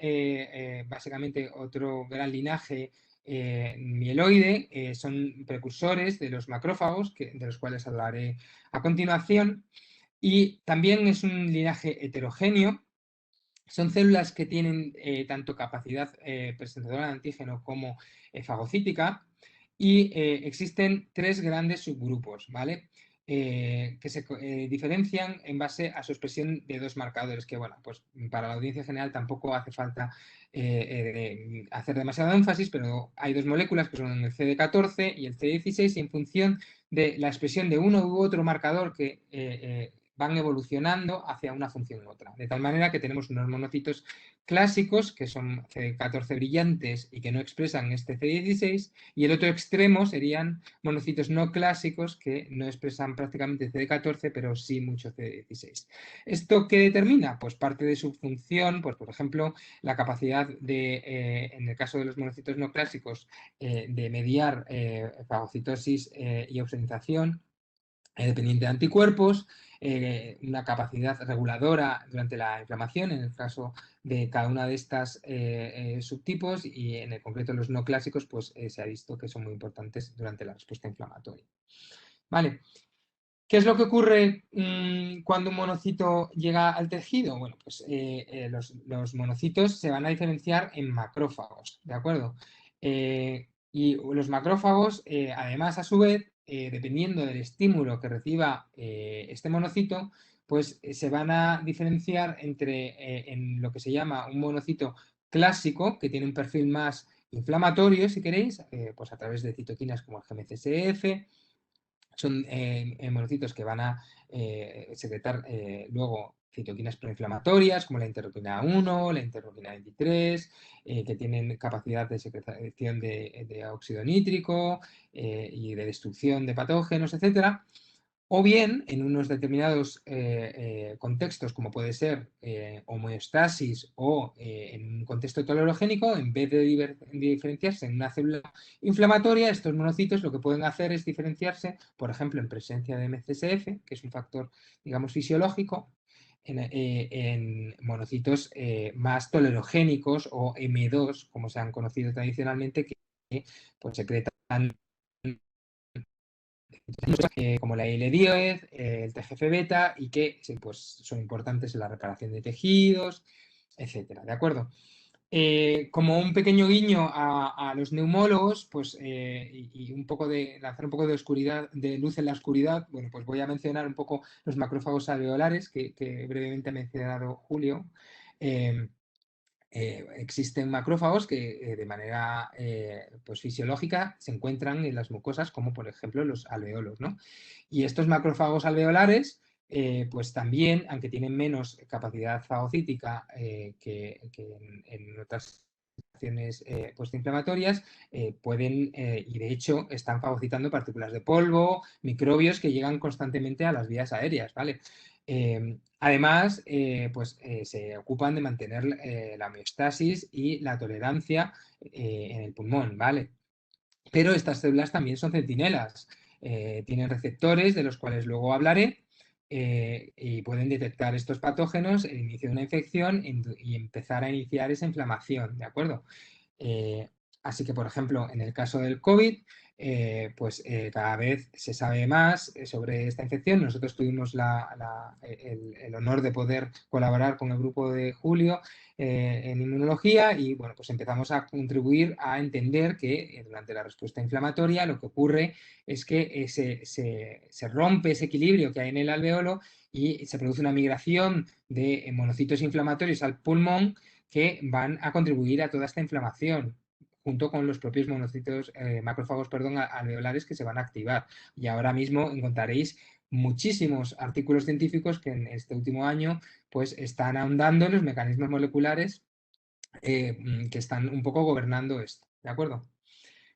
básicamente otro gran linaje mieloide, son precursores de los macrófagos, de los cuales hablaré a continuación, y también es un linaje heterogéneo. Son células que tienen tanto capacidad presentadora de antígeno como fagocítica, y existen tres grandes subgrupos, ¿vale? Que se diferencian en base a su expresión de dos marcadores, que bueno, pues para la audiencia general tampoco hace falta hacer demasiado énfasis, pero hay dos moléculas que son el CD14 y el CD16, y en función de la expresión de uno u otro marcador que van evolucionando hacia una función u otra. De tal manera que tenemos unos monocitos clásicos, que son CD14 brillantes y que no expresan este CD16, y el otro extremo serían monocitos no clásicos que no expresan prácticamente CD14, pero sí mucho CD16. ¿Esto qué determina? Pues parte de su función, pues por ejemplo, la capacidad de, en el caso de los monocitos no clásicos, de mediar fagocitosis y opsonización dependiente de anticuerpos, una capacidad reguladora durante la inflamación en el caso de cada una de estas subtipos, y en el concreto los no clásicos pues se ha visto que son muy importantes durante la respuesta inflamatoria. Vale. ¿Qué es lo que ocurre cuando un monocito llega al tejido? Bueno, pues los monocitos se van a diferenciar en macrófagos, ¿de acuerdo? Y los macrófagos, además, a su vez, dependiendo del estímulo que reciba este monocito, pues se van a diferenciar en lo que se llama un monocito clásico, que tiene un perfil más inflamatorio, si queréis, pues a través de citoquinas como el GM-CSF. Son monocitos que van a secretar luego citoquinas proinflamatorias como la interleuquina 1, la interleuquina 23, que tienen capacidad de secreción de óxido nítrico y de destrucción de patógenos, etcétera. O bien, en unos determinados contextos, como puede ser homeostasis o en un contexto tolerogénico, en vez de diferenciarse en una célula inflamatoria, estos monocitos lo que pueden hacer es diferenciarse, por ejemplo, en presencia de MCSF, que es un factor, digamos, fisiológico, en monocitos más tolerogénicos o M2, como se han conocido tradicionalmente, que pues, secretan como la IL-10, el TGF-beta, y que pues, son importantes en la reparación de tejidos, etcétera, ¿de acuerdo? Como un pequeño guiño a los neumólogos, pues, y un poco de lanzar un poco de oscuridad, de luz en la oscuridad, bueno, pues voy a mencionar un poco los macrófagos alveolares que brevemente ha mencionado Julio. Existen macrófagos que de manera pues fisiológica se encuentran en las mucosas, como por ejemplo los alveolos, ¿no? Y estos macrófagos alveolares, pues también, aunque tienen menos capacidad fagocítica que en otras acciones postinflamatorias, pueden, y de hecho están fagocitando partículas de polvo, microbios que llegan constantemente a las vías aéreas, ¿vale? Además, pues se ocupan de mantener la homeostasis y la tolerancia en el pulmón, ¿vale? Pero estas células también son centinelas, tienen receptores de los cuales luego hablaré, y pueden detectar estos patógenos, el inicio de una infección y empezar a iniciar esa inflamación, ¿de acuerdo? Así que, por ejemplo, en el caso del COVID, pues cada vez se sabe más sobre esta infección. Nosotros tuvimos el honor de poder colaborar con el grupo de Julio en inmunología, y bueno, pues empezamos a contribuir a entender que durante la respuesta inflamatoria lo que ocurre es que se rompe ese equilibrio que hay en el alveolo y se produce una migración de monocitos inflamatorios al pulmón que van a contribuir a toda esta inflamación, junto con los propios monocitos, macrófagos, perdón, alveolares que se van a activar. Y ahora mismo encontraréis muchísimos artículos científicos que en este último año pues están ahondando en los mecanismos moleculares que están un poco gobernando esto, ¿de acuerdo?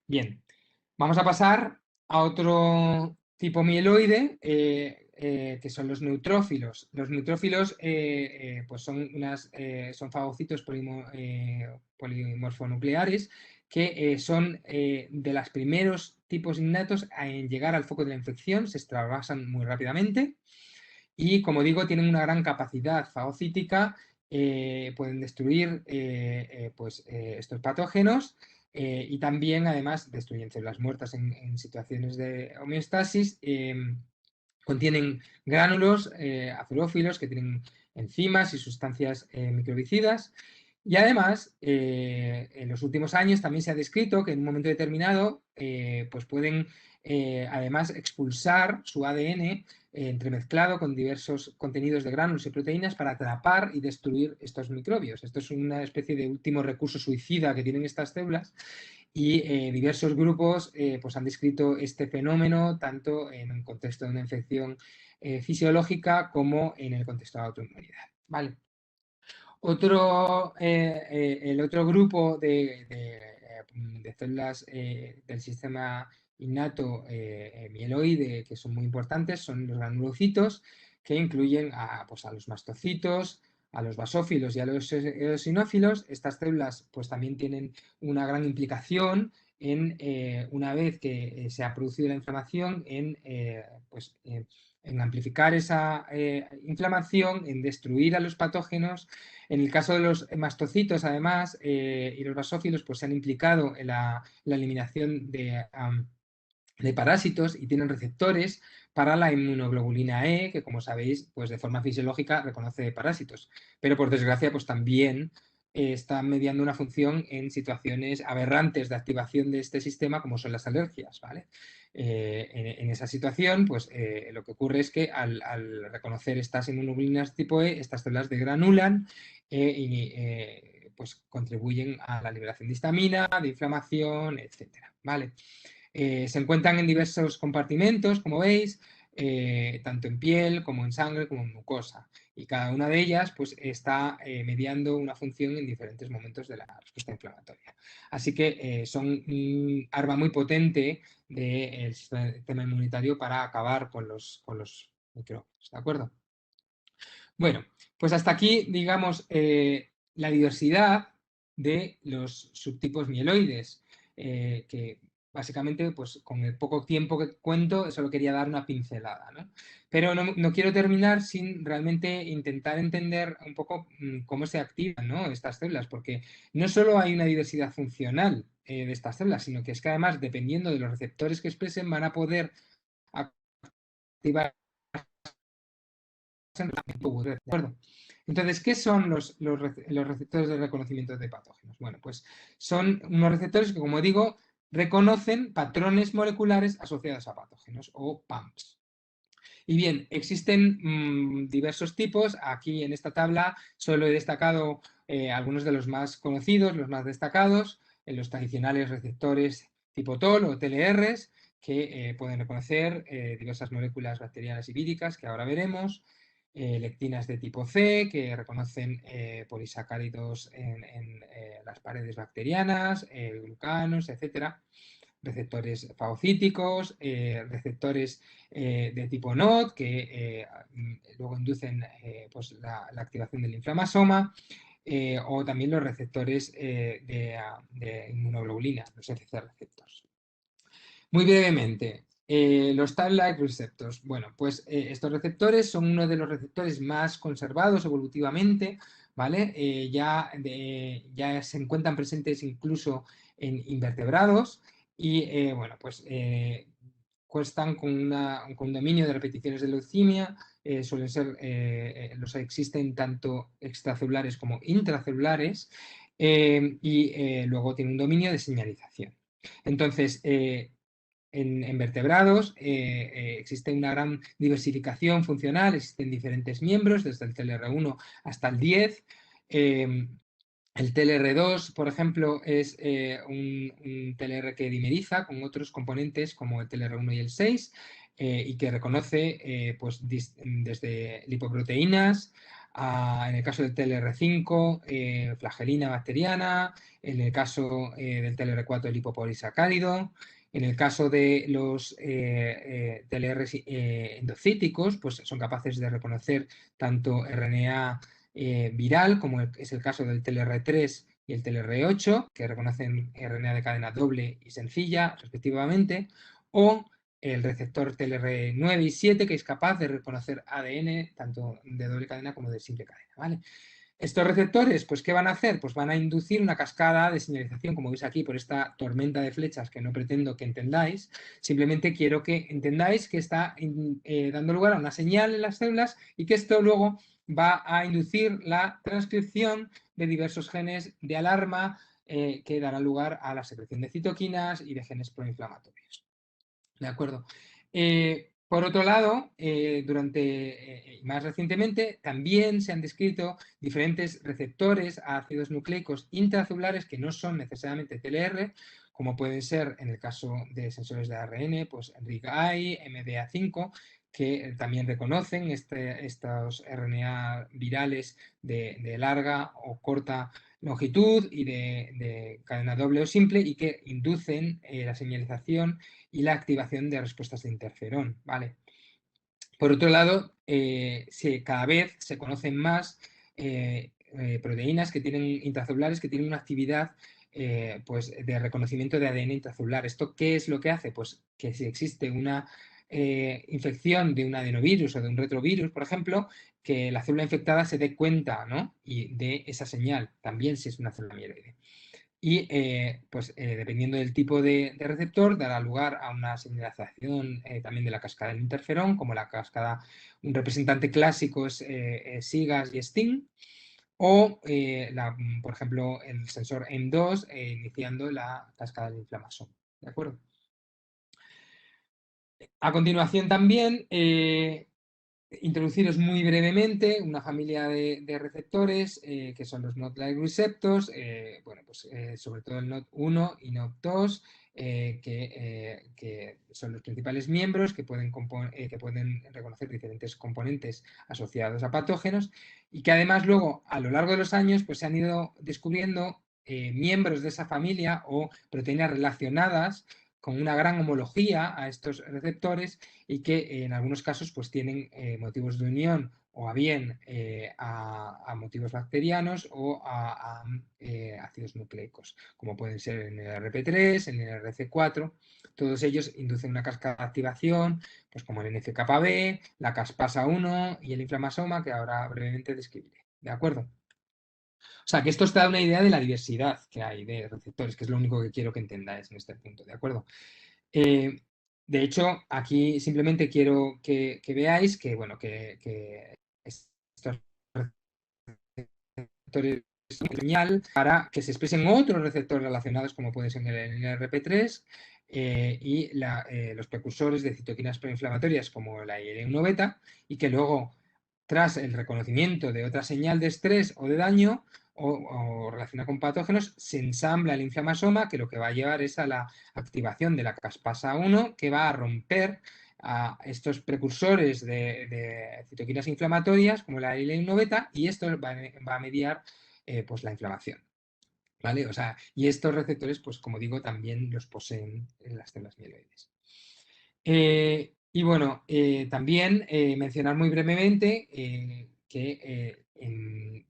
Bien, vamos a pasar a otro tipo mieloide, que son los neutrófilos. Los neutrófilos pues son fagocitos polimorfonucleares que son de los primeros tipos innatos en llegar al foco de la infección, se extravasan muy rápidamente y, como digo, tienen una gran capacidad fagocítica, pueden destruir estos patógenos y también, además, destruyen células muertas en situaciones de homeostasis. Contienen gránulos acerófilos que tienen enzimas y sustancias microbicidas. Y además, en los últimos años también se ha descrito que en un momento determinado pues pueden además expulsar su ADN entremezclado con diversos contenidos de gránulos y proteínas para atrapar y destruir estos microbios. Esto es una especie de último recurso suicida que tienen estas células y diversos grupos pues han descrito este fenómeno tanto en un contexto de una infección fisiológica como en el contexto de autoinmunidad. ¿Vale? El otro grupo de células del sistema innato mieloide que son muy importantes son los granulocitos, que incluyen pues, a los mastocitos, a los basófilos y a los eosinófilos. Estas células pues, también tienen una gran implicación en, una vez que se ha producido la inflamación, en amplificar esa inflamación, en destruir a los patógenos. En el caso de los mastocitos, además, y los basófilos, pues se han implicado en la eliminación de parásitos y tienen receptores para la inmunoglobulina E, que, como sabéis, pues de forma fisiológica reconoce parásitos. Pero, por desgracia, pues también está mediando una función en situaciones aberrantes de activación de este sistema, como son las alergias, ¿vale? En esa situación, pues lo que ocurre es que al reconocer estas inmunoglobulinas tipo E, estas células degranulan y pues contribuyen a la liberación de histamina, de inflamación, etcétera, ¿vale? Se encuentran en diversos compartimentos, como veis, tanto en piel como en sangre como en mucosa. Y cada una de ellas pues, está mediando una función en diferentes momentos de la respuesta inflamatoria. Así que son un arma muy potente del sistema inmunitario para acabar con los microbios. ¿De acuerdo? Bueno, pues hasta aquí, digamos, la diversidad de los subtipos mieloides, que básicamente, pues con el poco tiempo que cuento, solo quería dar una pincelada, ¿no? Pero no quiero terminar sin realmente intentar entender un poco cómo se activan, ¿no?, estas células, porque no solo hay una diversidad funcional de estas células, sino que es que además, dependiendo de los receptores que expresen, van a poder activar. ¿De acuerdo? Entonces, ¿qué son los receptores de reconocimiento de patógenos? Bueno, pues son unos receptores que, como digo, reconocen patrones moleculares asociados a patógenos, o PAMPs. Y bien, existen diversos tipos. Aquí en esta tabla solo he destacado algunos de los más conocidos, los más destacados, los tradicionales receptores tipo TOL o TLRs, que pueden reconocer diversas moléculas bacterianas y víricas, que ahora veremos. Lectinas de tipo C, que reconocen polisacáridos en las paredes bacterianas, glucanos, etc. Receptores fagocíticos, receptores de tipo NOD, que luego inducen pues la activación del inflamasoma, o también los receptores de inmunoglobulina, los FC receptors. Muy brevemente, los TAL-like receptors. Bueno, pues estos receptores son uno de los receptores más conservados evolutivamente, ¿vale? Ya se encuentran presentes incluso en invertebrados y, bueno, pues cuestan con un dominio de repeticiones de leucemia, suelen ser, existen tanto extracelulares como intracelulares, y luego tiene un dominio de señalización. Entonces, en vertebrados existe una gran diversificación funcional, existen diferentes miembros, desde el TLR1 hasta el 10. El TLR2, por ejemplo, es un TLR que dimeriza con otros componentes como el TLR1 y el 6 y que reconoce pues, desde lipoproteínas, en el caso del TLR5, flagelina bacteriana, en el caso del TLR4, lipopolisacárido, En el caso de los TLRs endocíticos, pues son capaces de reconocer tanto RNA viral, como es el caso del TLR3 y el TLR8, que reconocen RNA de cadena doble y sencilla, respectivamente, o el receptor TLR9 y 7, que es capaz de reconocer ADN tanto de doble cadena como de simple cadena, ¿vale? Estos receptores, pues, ¿qué van a hacer? Pues van a inducir una cascada de señalización, como veis aquí, por esta tormenta de flechas que no pretendo que entendáis. Simplemente quiero que entendáis que está dando lugar a una señal en las células y que esto luego va a inducir la transcripción de diversos genes de alarma que dará lugar a la secreción de citoquinas y de genes proinflamatorios. ¿De acuerdo? Por otro lado, más recientemente, también se han descrito diferentes receptores a ácidos nucleicos intracelulares que no son necesariamente TLR, como pueden ser, en el caso de sensores de ARN, pues RIG-I, MDA5, que también reconocen estos RNA virales de larga o corta longitud y de cadena doble o simple y que inducen la señalización y la activación de respuestas de interferón, ¿vale? Por otro lado, cada vez se conocen más proteínas que tienen intracelulares que tienen una actividad pues de reconocimiento de ADN intracelular. ¿Esto qué es lo que hace? Pues que si existe una infección de un adenovirus o de un retrovirus, por ejemplo, que la célula infectada se dé cuenta, ¿no? Y de esa señal, también si es una célula mieloide. Y dependiendo del tipo de receptor, dará lugar a una señalización también de la cascada del interferón, como la cascada, un representante clásico es SIGAS y STING, o, por ejemplo, el sensor M2 iniciando la cascada del inflamasoma. ¿De acuerdo? A continuación también, introduciros muy brevemente una familia de receptores que son los NOD-like receptors, bueno, pues, sobre todo el NOD1 y NOD2, que son los principales miembros que pueden reconocer diferentes componentes asociados a patógenos y que además luego a lo largo de los años pues, se han ido descubriendo miembros de esa familia o proteínas relacionadas con una gran homología a estos receptores y que en algunos casos pues tienen motivos de unión o a bien a motivos bacterianos o a ácidos nucleicos, como pueden ser en el RP3, en el RC4. Todos ellos inducen una cascada de activación, pues como el NF-κB, la caspasa 1 y el inflamasoma, que ahora brevemente describiré. ¿De acuerdo? O sea, que esto os da una idea de la diversidad que hay de receptores, que es lo único que quiero que entendáis en este punto, ¿de acuerdo? De hecho, aquí simplemente quiero que veáis que, bueno, que estos receptores son señal para que se expresen otros receptores relacionados, como puede ser el NRP3 y los precursores de citoquinas proinflamatorias, como la IL-1 beta, y que luego, tras el reconocimiento de otra señal de estrés o de daño, o relacionada con patógenos, se ensambla el inflamasoma, que lo que va a llevar es a la activación de la caspasa 1, que va a romper a estos precursores de citoquinas inflamatorias, como la IL-1 beta, y esto va a mediar pues la inflamación. ¿Vale? O sea, y estos receptores, pues como digo, también los poseen en las células mieloides. Y bueno, también mencionar muy brevemente que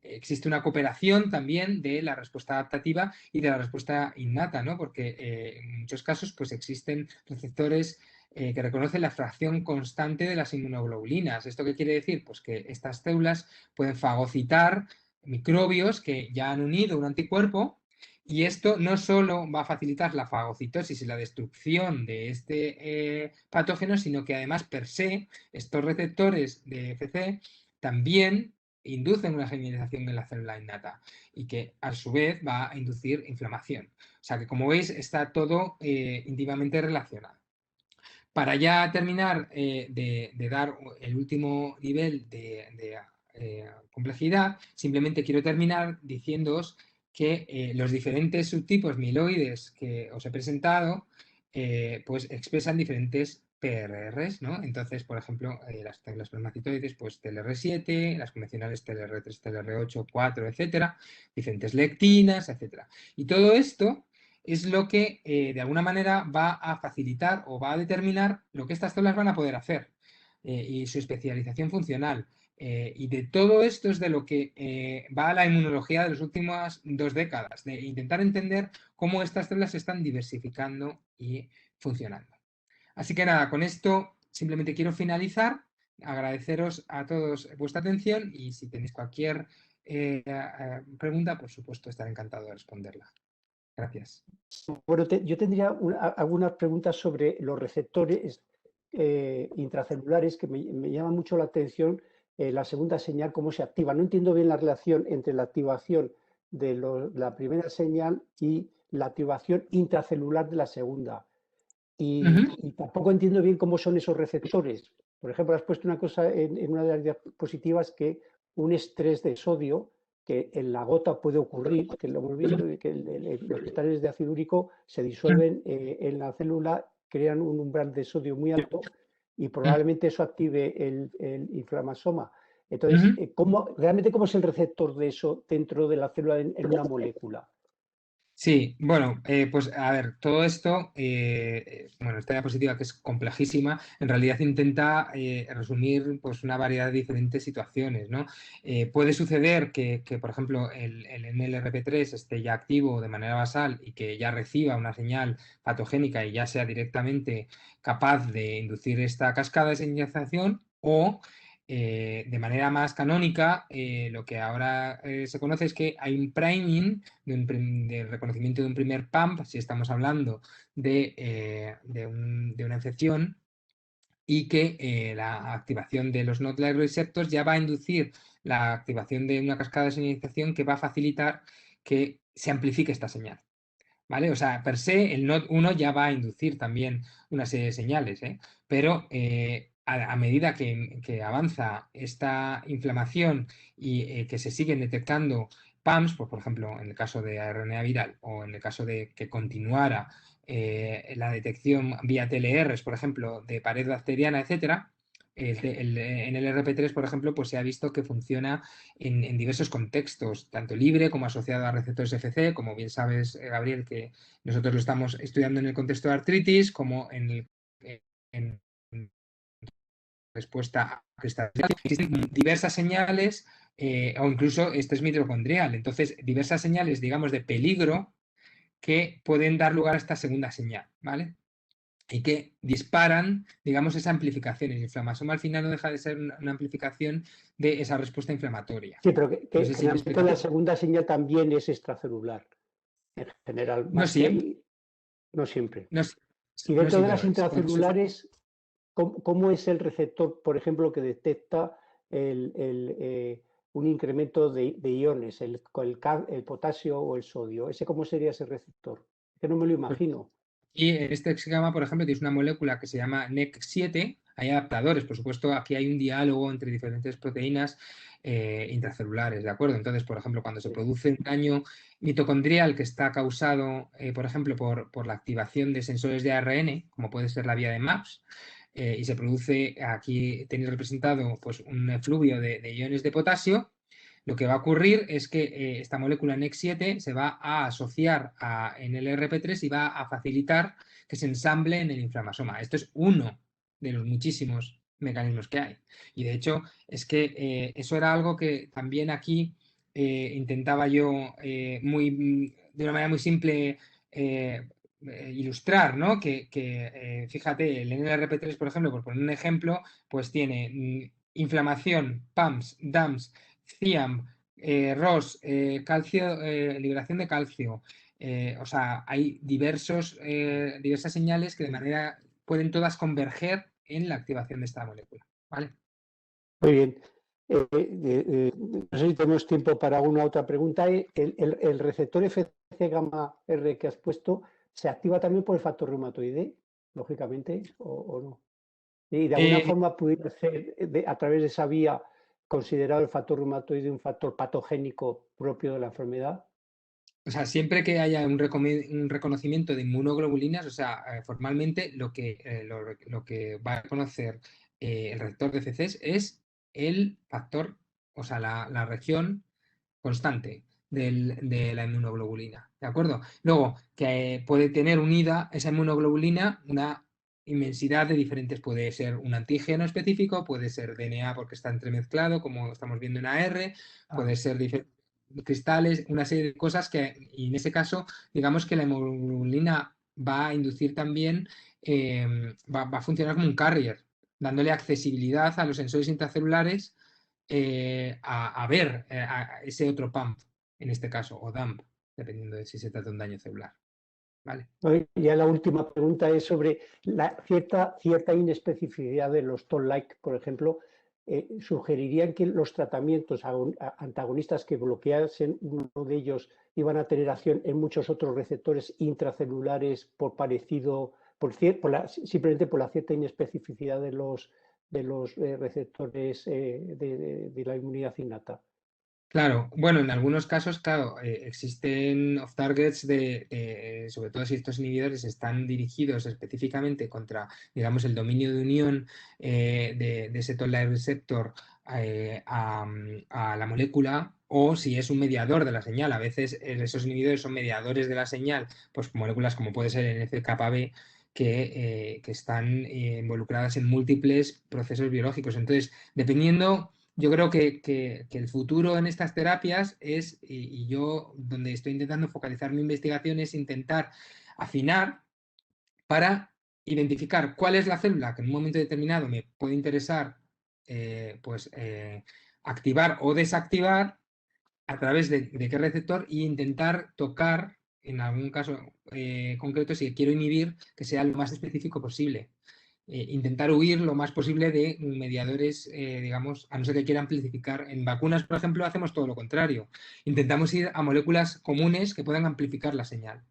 existe una cooperación también de la respuesta adaptativa y de la respuesta innata, ¿no? Porque en muchos casos pues existen receptores que reconocen la fracción constante de las inmunoglobulinas. ¿Esto qué quiere decir? Pues que estas células pueden fagocitar microbios que ya han unido un anticuerpo. Y esto no solo va a facilitar la fagocitosis y la destrucción de este patógeno, sino que además per se estos receptores de FC también inducen una señalización en la célula innata y que a su vez va a inducir inflamación. O sea que como veis está todo íntimamente relacionado. Para ya terminar de dar el último nivel de complejidad, simplemente quiero terminar diciéndoos que los diferentes subtipos mieloides que os he presentado pues expresan diferentes PRRs, ¿no? Entonces, por ejemplo, las plasmacitoides, pues TLR7, las convencionales TLR3, TLR8, 4, etcétera, diferentes lectinas, etcétera. Y todo esto es lo que de alguna manera va a facilitar o va a determinar lo que estas células van a poder hacer y su especialización funcional. Y de todo esto es de lo que va la inmunología de las últimas 2 décadas, de intentar entender cómo estas células se están diversificando y funcionando. Así que nada, con esto simplemente quiero finalizar, agradeceros a todos vuestra atención y si tenéis cualquier pregunta, por supuesto, estaré encantado de responderla. Gracias. Bueno, yo tendría algunas preguntas sobre los receptores intracelulares que me llama mucho la atención la segunda señal, cómo se activa. No entiendo bien la relación entre la activación de la primera señal y la activación intracelular de la segunda. Y tampoco entiendo bien cómo son esos receptores. Por ejemplo, has puesto una cosa en una de las diapositivas que un estrés de sodio que en la gota puede ocurrir, que lo hemos visto, que los cristales de ácido úrico se disuelven en la célula, crean un umbral de sodio muy alto y probablemente eso active el inflamasoma. Entonces, ¿realmente cómo es el receptor de eso dentro de la célula en una molécula? Sí, bueno, pues a ver, todo esto, bueno, esta diapositiva que es complejísima, en realidad intenta resumir pues una variedad de diferentes situaciones, ¿no? Puede suceder que, por ejemplo, el NLRP3 esté ya activo de manera basal y que ya reciba una señal patogénica y ya sea directamente capaz de inducir esta cascada de señalización o de manera más canónica, lo que ahora se conoce es que hay un priming de reconocimiento de un primer pump, si estamos hablando de una infección, y que la activación de los NOD-like receptors ya va a inducir la activación de una cascada de señalización que va a facilitar que se amplifique esta señal. ¿Vale? O sea, per se, el NOD1 ya va a inducir también una serie de señales, pero a medida que avanza esta inflamación y que se siguen detectando PAMs, pues, por ejemplo, en el caso de RNA viral o en el caso de que continuara la detección vía TLRs, por ejemplo, de pared bacteriana, etcétera, en el RP3, por ejemplo, pues se ha visto que funciona en diversos contextos, tanto libre como asociado a receptores FC, como bien sabes, Gabriel, que nosotros lo estamos estudiando en el contexto de artritis, como en respuesta a cristalización. Existen diversas señales o incluso estrés mitocondrial. Entonces, diversas señales, digamos, de peligro que pueden dar lugar a esta segunda señal, ¿vale? Y que disparan, digamos, esa amplificación. El inflamasoma al final no deja de ser una amplificación de esa respuesta inflamatoria. Sí, pero que No sé si generalmente la segunda señal también es extracelular, en general, no más siempre. no siempre. No, Y no dentro de siempre las lo es. intracelulares, ¿cómo es el receptor, por ejemplo, que detecta un incremento de iones, el potasio o el sodio? ¿Cómo sería ese receptor? Que no me lo imagino. Y en este esquema, por ejemplo, tienes una molécula que se llama NEC7. Hay adaptadores, por supuesto, aquí hay un diálogo entre diferentes proteínas intracelulares, ¿de acuerdo? Entonces, por ejemplo, cuando se produce un daño mitocondrial que está causado, por ejemplo, por la activación de sensores de ARN, como puede ser la vía de MAPS, y se produce, aquí tenéis representado pues, un efluvio de iones de potasio, lo que va a ocurrir es que esta molécula NEC7 se va a asociar en el NLRP3 y va a facilitar que se ensamble en el inflamasoma. Esto es uno de los muchísimos mecanismos que hay. Y de hecho es que eso era algo que también aquí intentaba yo de una manera muy simple ilustrar, ¿no? Que fíjate, el NLRP3, por ejemplo, por poner un ejemplo, pues tiene inflamación, PAMS, DAMS, CIAM, ROS, calcio, liberación de calcio. O sea, hay diversas señales que de manera pueden todas converger en la activación de esta molécula. ¿Vale? Muy bien. No sé si tenemos tiempo para una otra pregunta. ¿El receptor FC gamma R que has puesto se activa también por el factor reumatoide, lógicamente, o no? Y de alguna forma pudiera ser a través de esa vía considerado el factor reumatoide un factor patogénico propio de la enfermedad. O sea, siempre que haya un reconocimiento de inmunoglobulinas, o sea, formalmente lo que va a reconocer el receptor de CCs es el factor, o sea, la región constante de la inmunoglobulina, ¿de acuerdo? Luego, que puede tener unida esa inmunoglobulina una inmensidad de diferentes, puede ser un antígeno específico, puede ser DNA porque está entremezclado, como estamos viendo en AR, puede ser diferentes cristales, una serie de cosas que, y en ese caso, digamos que la inmunoglobulina va a inducir también, va a funcionar como un carrier, dándole accesibilidad a los sensores intracelulares a ver a ese otro pump, en este caso, o dump, dependiendo de si se trata de un daño celular. ¿Vale? Ya la última pregunta es sobre la cierta inespecificidad de los toll-like, por ejemplo. ¿Sugerirían que los tratamientos antagonistas que bloqueasen uno de ellos iban a tener acción en muchos otros receptores intracelulares por parecido, simplemente por la cierta inespecificidad de los receptores de la inmunidad innata? Claro, bueno, en algunos casos, claro, existen off-targets sobre todo si estos inhibidores están dirigidos específicamente contra, digamos, el dominio de unión de ese toll-like receptor a la molécula, o si es un mediador de la señal. A veces esos inhibidores son mediadores de la señal, pues moléculas como puede ser NF-κB, que están involucradas en múltiples procesos biológicos. Entonces, dependiendo... Yo creo que el futuro en estas terapias es, y yo donde estoy intentando focalizar mi investigación, es intentar afinar para identificar cuál es la célula que en un momento determinado me puede interesar activar o desactivar a través de qué receptor, e intentar tocar, en algún caso concreto, si quiero inhibir, que sea lo más específico posible. Intentar huir lo más posible de mediadores, digamos, a no ser que quiera amplificar. En vacunas, por ejemplo, hacemos todo lo contrario. Intentamos ir a moléculas comunes que puedan amplificar la señal.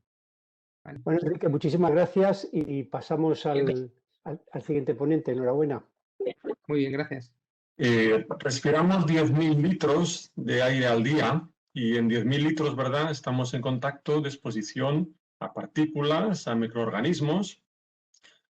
¿Vale? Bueno, Enrique, muchísimas gracias y pasamos al siguiente ponente. Enhorabuena. Muy bien, gracias. Respiramos 10.000 litros de aire al día y en 10.000 litros, ¿verdad?, estamos en contacto de exposición a partículas, a microorganismos.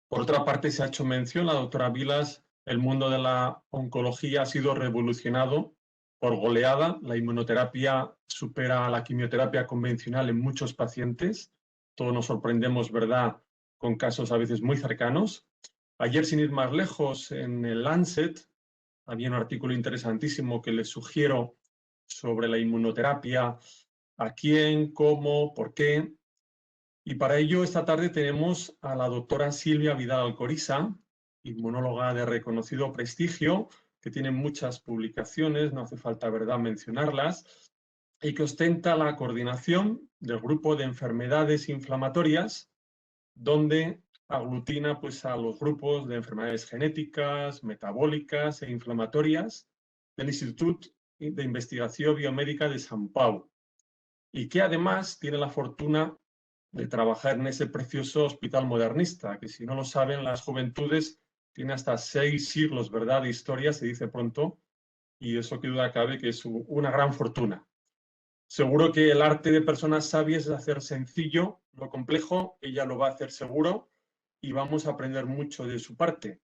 Por otra parte, se ha hecho mención, la doctora Vilas, el mundo de la oncología ha sido revolucionado por goleada. La inmunoterapia supera a la quimioterapia convencional en muchos pacientes. Todos nos sorprendemos, ¿verdad?, con casos a veces muy cercanos. Ayer, sin ir más lejos, en el Lancet había un artículo interesantísimo que les sugiero sobre la inmunoterapia, a quién, cómo, por qué. Y para ello, esta tarde tenemos a la doctora Silvia Vidal Alcoriza, inmunóloga de reconocido prestigio, que tiene muchas publicaciones, no hace falta, ¿verdad?, mencionarlas, y que ostenta la coordinación del grupo de enfermedades inflamatorias, donde aglutina pues, a los grupos de enfermedades genéticas, metabólicas e inflamatorias del Instituto de Investigación Biomédica de San Pau, y que además tiene la fortuna de trabajar en ese precioso hospital modernista, que si no lo saben las juventudes, tiene hasta 6 siglos, ¿verdad?, de historia, se dice pronto, y eso que duda cabe que es una gran fortuna. Seguro que el arte de personas sabias es hacer sencillo lo complejo, ella lo va a hacer seguro, y vamos a aprender mucho de su parte,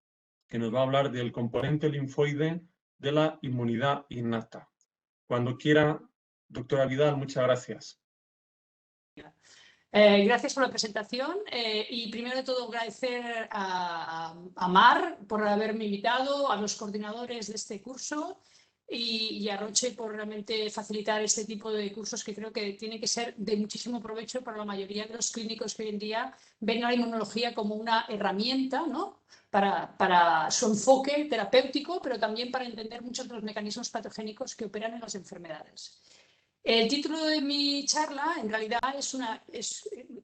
que nos va a hablar del componente linfoide de la inmunidad innata. Cuando quiera, doctora Vidal, muchas gracias. Gracias por la presentación y primero de todo agradecer a Mar por haberme invitado, a los coordinadores de este curso y a Roche por realmente facilitar este tipo de cursos que creo que tiene que ser de muchísimo provecho para la mayoría de los clínicos que hoy en día ven a la inmunología como una herramienta, ¿no?, para su enfoque terapéutico, pero también para entender muchos de los mecanismos patogénicos que operan en las enfermedades. El título de mi charla, en realidad,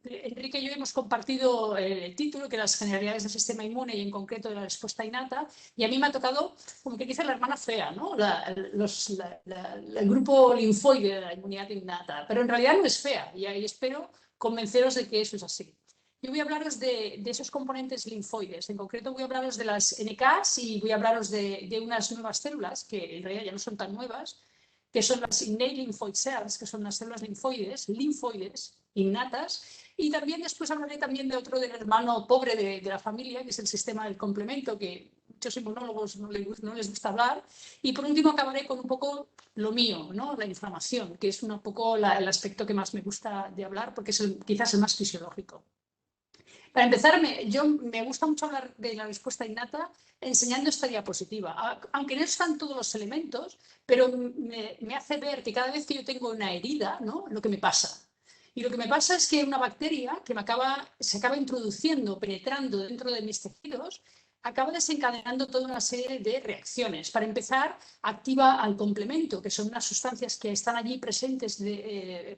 Enrique y yo hemos compartido el título, que las generalidades del sistema inmune y en concreto de la respuesta innata, y a mí me ha tocado, como que dice la hermana fea, ¿no?, el grupo linfoide de la inmunidad innata, pero en realidad no es fea, y espero convenceros de que eso es así. Yo voy a hablaros de esos componentes linfoides, en concreto voy a hablaros de las NKs y voy a hablaros de unas nuevas células, que en realidad ya no son tan nuevas, que son las innate lymphoid cells, que son las células linfoides innatas, y también después hablaré también de otro, del hermano pobre de la familia, que es el sistema del complemento, que muchos inmunólogos no les gusta hablar. Y por último acabaré con un poco lo mío, ¿no? La inflamación, que es un poco el aspecto que más me gusta de hablar porque es quizás el más fisiológico. Para empezar, me gusta mucho hablar de la respuesta innata enseñando esta diapositiva, aunque no están todos los elementos, pero me hace ver que cada vez que yo tengo una herida, ¿no? Lo que me pasa. Y lo que me pasa es que una bacteria que se acaba introduciendo, penetrando dentro de mis tejidos, acaba desencadenando toda una serie de reacciones. Para empezar, activa al complemento, que son unas sustancias que están allí presentes,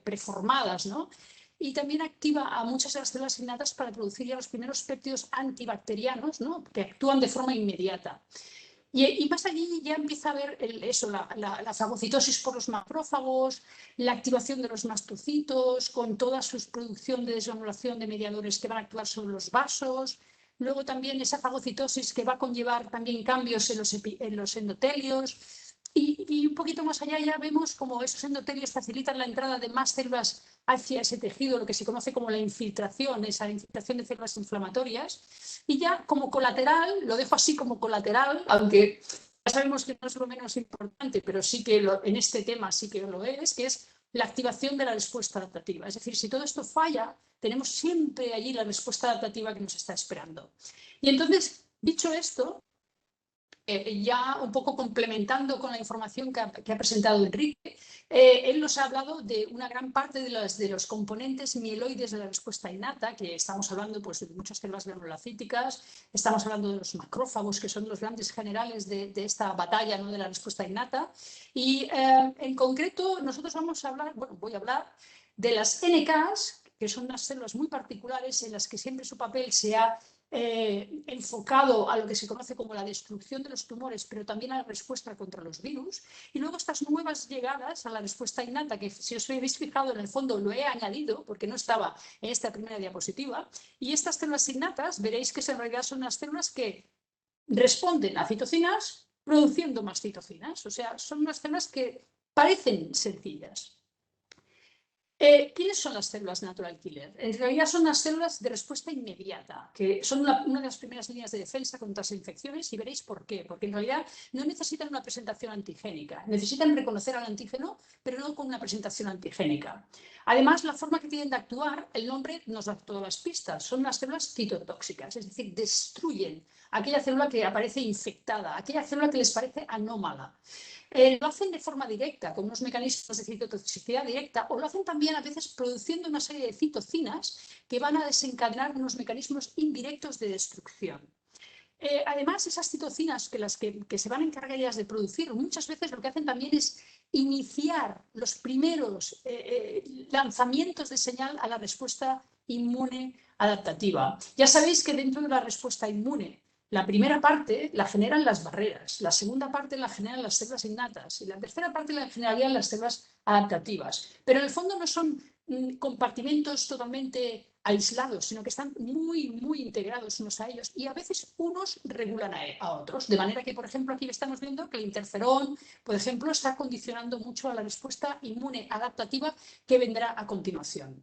preformadas, ¿no? Y también activa a muchas de las células innatas para producir ya los primeros péptidos antibacterianos, ¿no? Que actúan de forma inmediata. Y más allí ya empieza a haber la fagocitosis por los macrófagos, la activación de los mastocitos, con toda su producción de desgranulación de mediadores que van a actuar sobre los vasos. Luego también esa fagocitosis que va a conllevar también cambios en los endotelios. Y un poquito más allá ya vemos cómo esos endotelios facilitan la entrada de más células hacia ese tejido, lo que se conoce como la infiltración, esa infiltración de células inflamatorias. Y ya como colateral, lo dejo así como colateral, aunque ya sabemos que no es lo menos importante, pero sí que en este tema sí que lo es, que es la activación de la respuesta adaptativa. Es decir, si todo esto falla, tenemos siempre allí la respuesta adaptativa que nos está esperando. Y entonces, dicho esto, ya un poco complementando con la información que ha presentado Enrique, él nos ha hablado de una gran parte de los componentes mieloides de la respuesta innata, que estamos hablando pues, de muchas células granulocíticas, estamos hablando de los macrófagos, que son los grandes generales de esta batalla, ¿no? De la respuesta innata. Y en concreto nosotros voy a hablar de las NKs, que son unas células muy particulares en las que siempre su papel se ha enfocado a lo que se conoce como la destrucción de los tumores, pero también a la respuesta contra los virus. Y luego estas nuevas llegadas a la respuesta innata, que si os habéis fijado en el fondo lo he añadido porque no estaba en esta primera diapositiva. Y estas células innatas veréis que en realidad son unas células que responden a citocinas produciendo más citocinas. O sea, son unas células que parecen sencillas. ¿Quiénes son las células natural killer? En realidad son las células de respuesta inmediata, que son una de las primeras líneas de defensa contra las infecciones, y veréis por qué. Porque en realidad no necesitan una presentación antigénica, necesitan reconocer al antígeno, pero no con una presentación antigénica. Además, la forma que tienen de actuar, el nombre nos da todas las pistas, son las células citotóxicas, es decir, destruyen aquella célula que aparece infectada, aquella célula que les parece anómala. Lo hacen de forma directa, con unos mecanismos de citotoxicidad directa, o lo hacen también a veces produciendo una serie de citocinas que van a desencadenar unos mecanismos indirectos de destrucción. Además, esas citocinas que se van a encargar ellas de producir, muchas veces lo que hacen también es iniciar los primeros lanzamientos de señal a la respuesta inmune adaptativa. Ya sabéis que dentro de la respuesta inmune, la primera parte la generan las barreras, la segunda parte la generan las células innatas y la tercera parte la generarían las células adaptativas. Pero en el fondo no son compartimentos totalmente aislados, sino que están muy, muy integrados unos a ellos y a veces unos regulan a otros. De manera que, por ejemplo, aquí estamos viendo que el interferón, por ejemplo, está condicionando mucho a la respuesta inmune adaptativa que vendrá a continuación.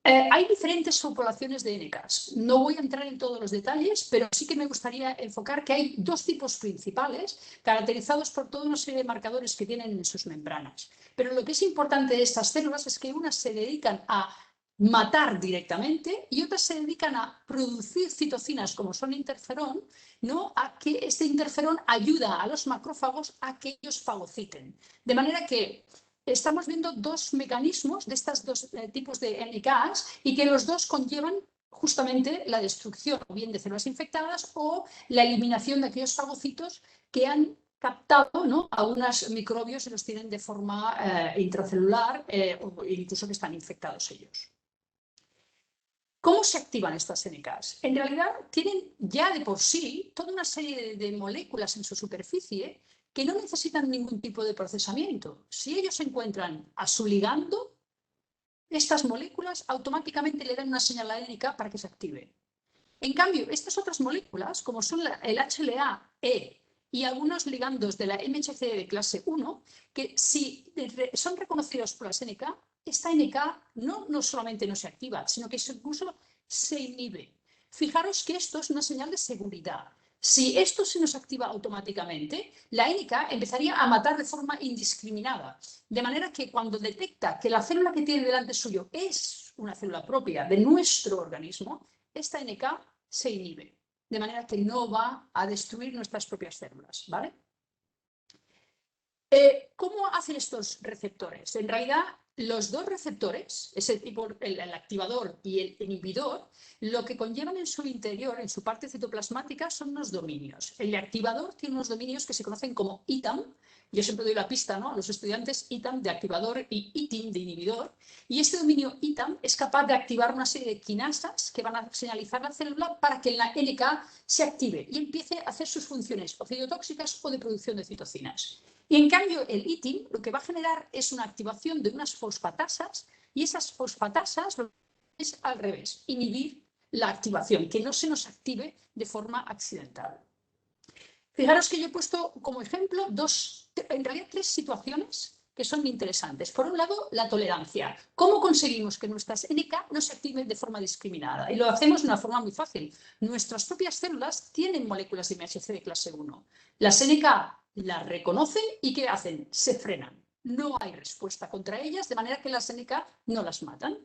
Hay diferentes poblaciones de NKs. No voy a entrar en todos los detalles, pero sí que me gustaría enfocar que hay dos tipos principales, caracterizados por toda una serie de marcadores que tienen en sus membranas. Pero lo que es importante de estas células es que unas se dedican a matar directamente y otras se dedican a producir citocinas como son interferón, ¿no? A que este interferón ayuda a los macrófagos a que ellos fagociten. De manera que estamos viendo dos mecanismos de estos dos tipos de NKs y que los dos conllevan justamente la destrucción o bien de células infectadas o la eliminación de aquellos fagocitos que han captado, ¿no? A unos microbios y los tienen de forma intracelular o incluso que están infectados ellos. ¿Cómo se activan estas NKs? En realidad tienen ya de por sí toda una serie de moléculas en su superficie que no necesitan ningún tipo de procesamiento. Si ellos encuentran a su ligando, estas moléculas automáticamente le dan una señal a la NK para que se active. En cambio, estas otras moléculas, como son el HLA-E y algunos ligandos de la MHC de clase 1, que si son reconocidos por las NK, esta NK no solamente no se activa, sino que incluso se inhibe. Fijaros que esto es una señal de seguridad. Si esto se nos activa automáticamente, la NK empezaría a matar de forma indiscriminada. De manera que cuando detecta que la célula que tiene delante suyo es una célula propia de nuestro organismo, esta NK se inhibe. De manera que no va a destruir nuestras propias células, ¿vale? ¿Cómo hacen estos receptores? En realidad, los dos receptores, ese tipo, el activador y el inhibidor, lo que conllevan en su interior, en su parte citoplasmática, son unos dominios. El activador tiene unos dominios que se conocen como ITAM. Yo siempre doy la pista, ¿no?, a los estudiantes, ITAM de activador y ITIM de inhibidor. Y este dominio ITAM es capaz de activar una serie de quinasas que van a señalizar la célula para que la NK se active y empiece a hacer sus funciones o citotóxicas o de producción de citocinas. Y en cambio el ITIM lo que va a generar es una activación de unas fosfatasas y esas fosfatasas es al revés, inhibir la activación, que no se nos active de forma accidental. Fijaros que yo he puesto como ejemplo en realidad tres situaciones que son interesantes. Por un lado, la tolerancia. ¿Cómo conseguimos que nuestras NK no se activen de forma discriminada? Y lo hacemos de una forma muy fácil. Nuestras propias células tienen moléculas de MHC de clase 1. Las NK las reconocen y ¿qué hacen? Se frenan. No hay respuesta contra ellas, de manera que las NK no las matan.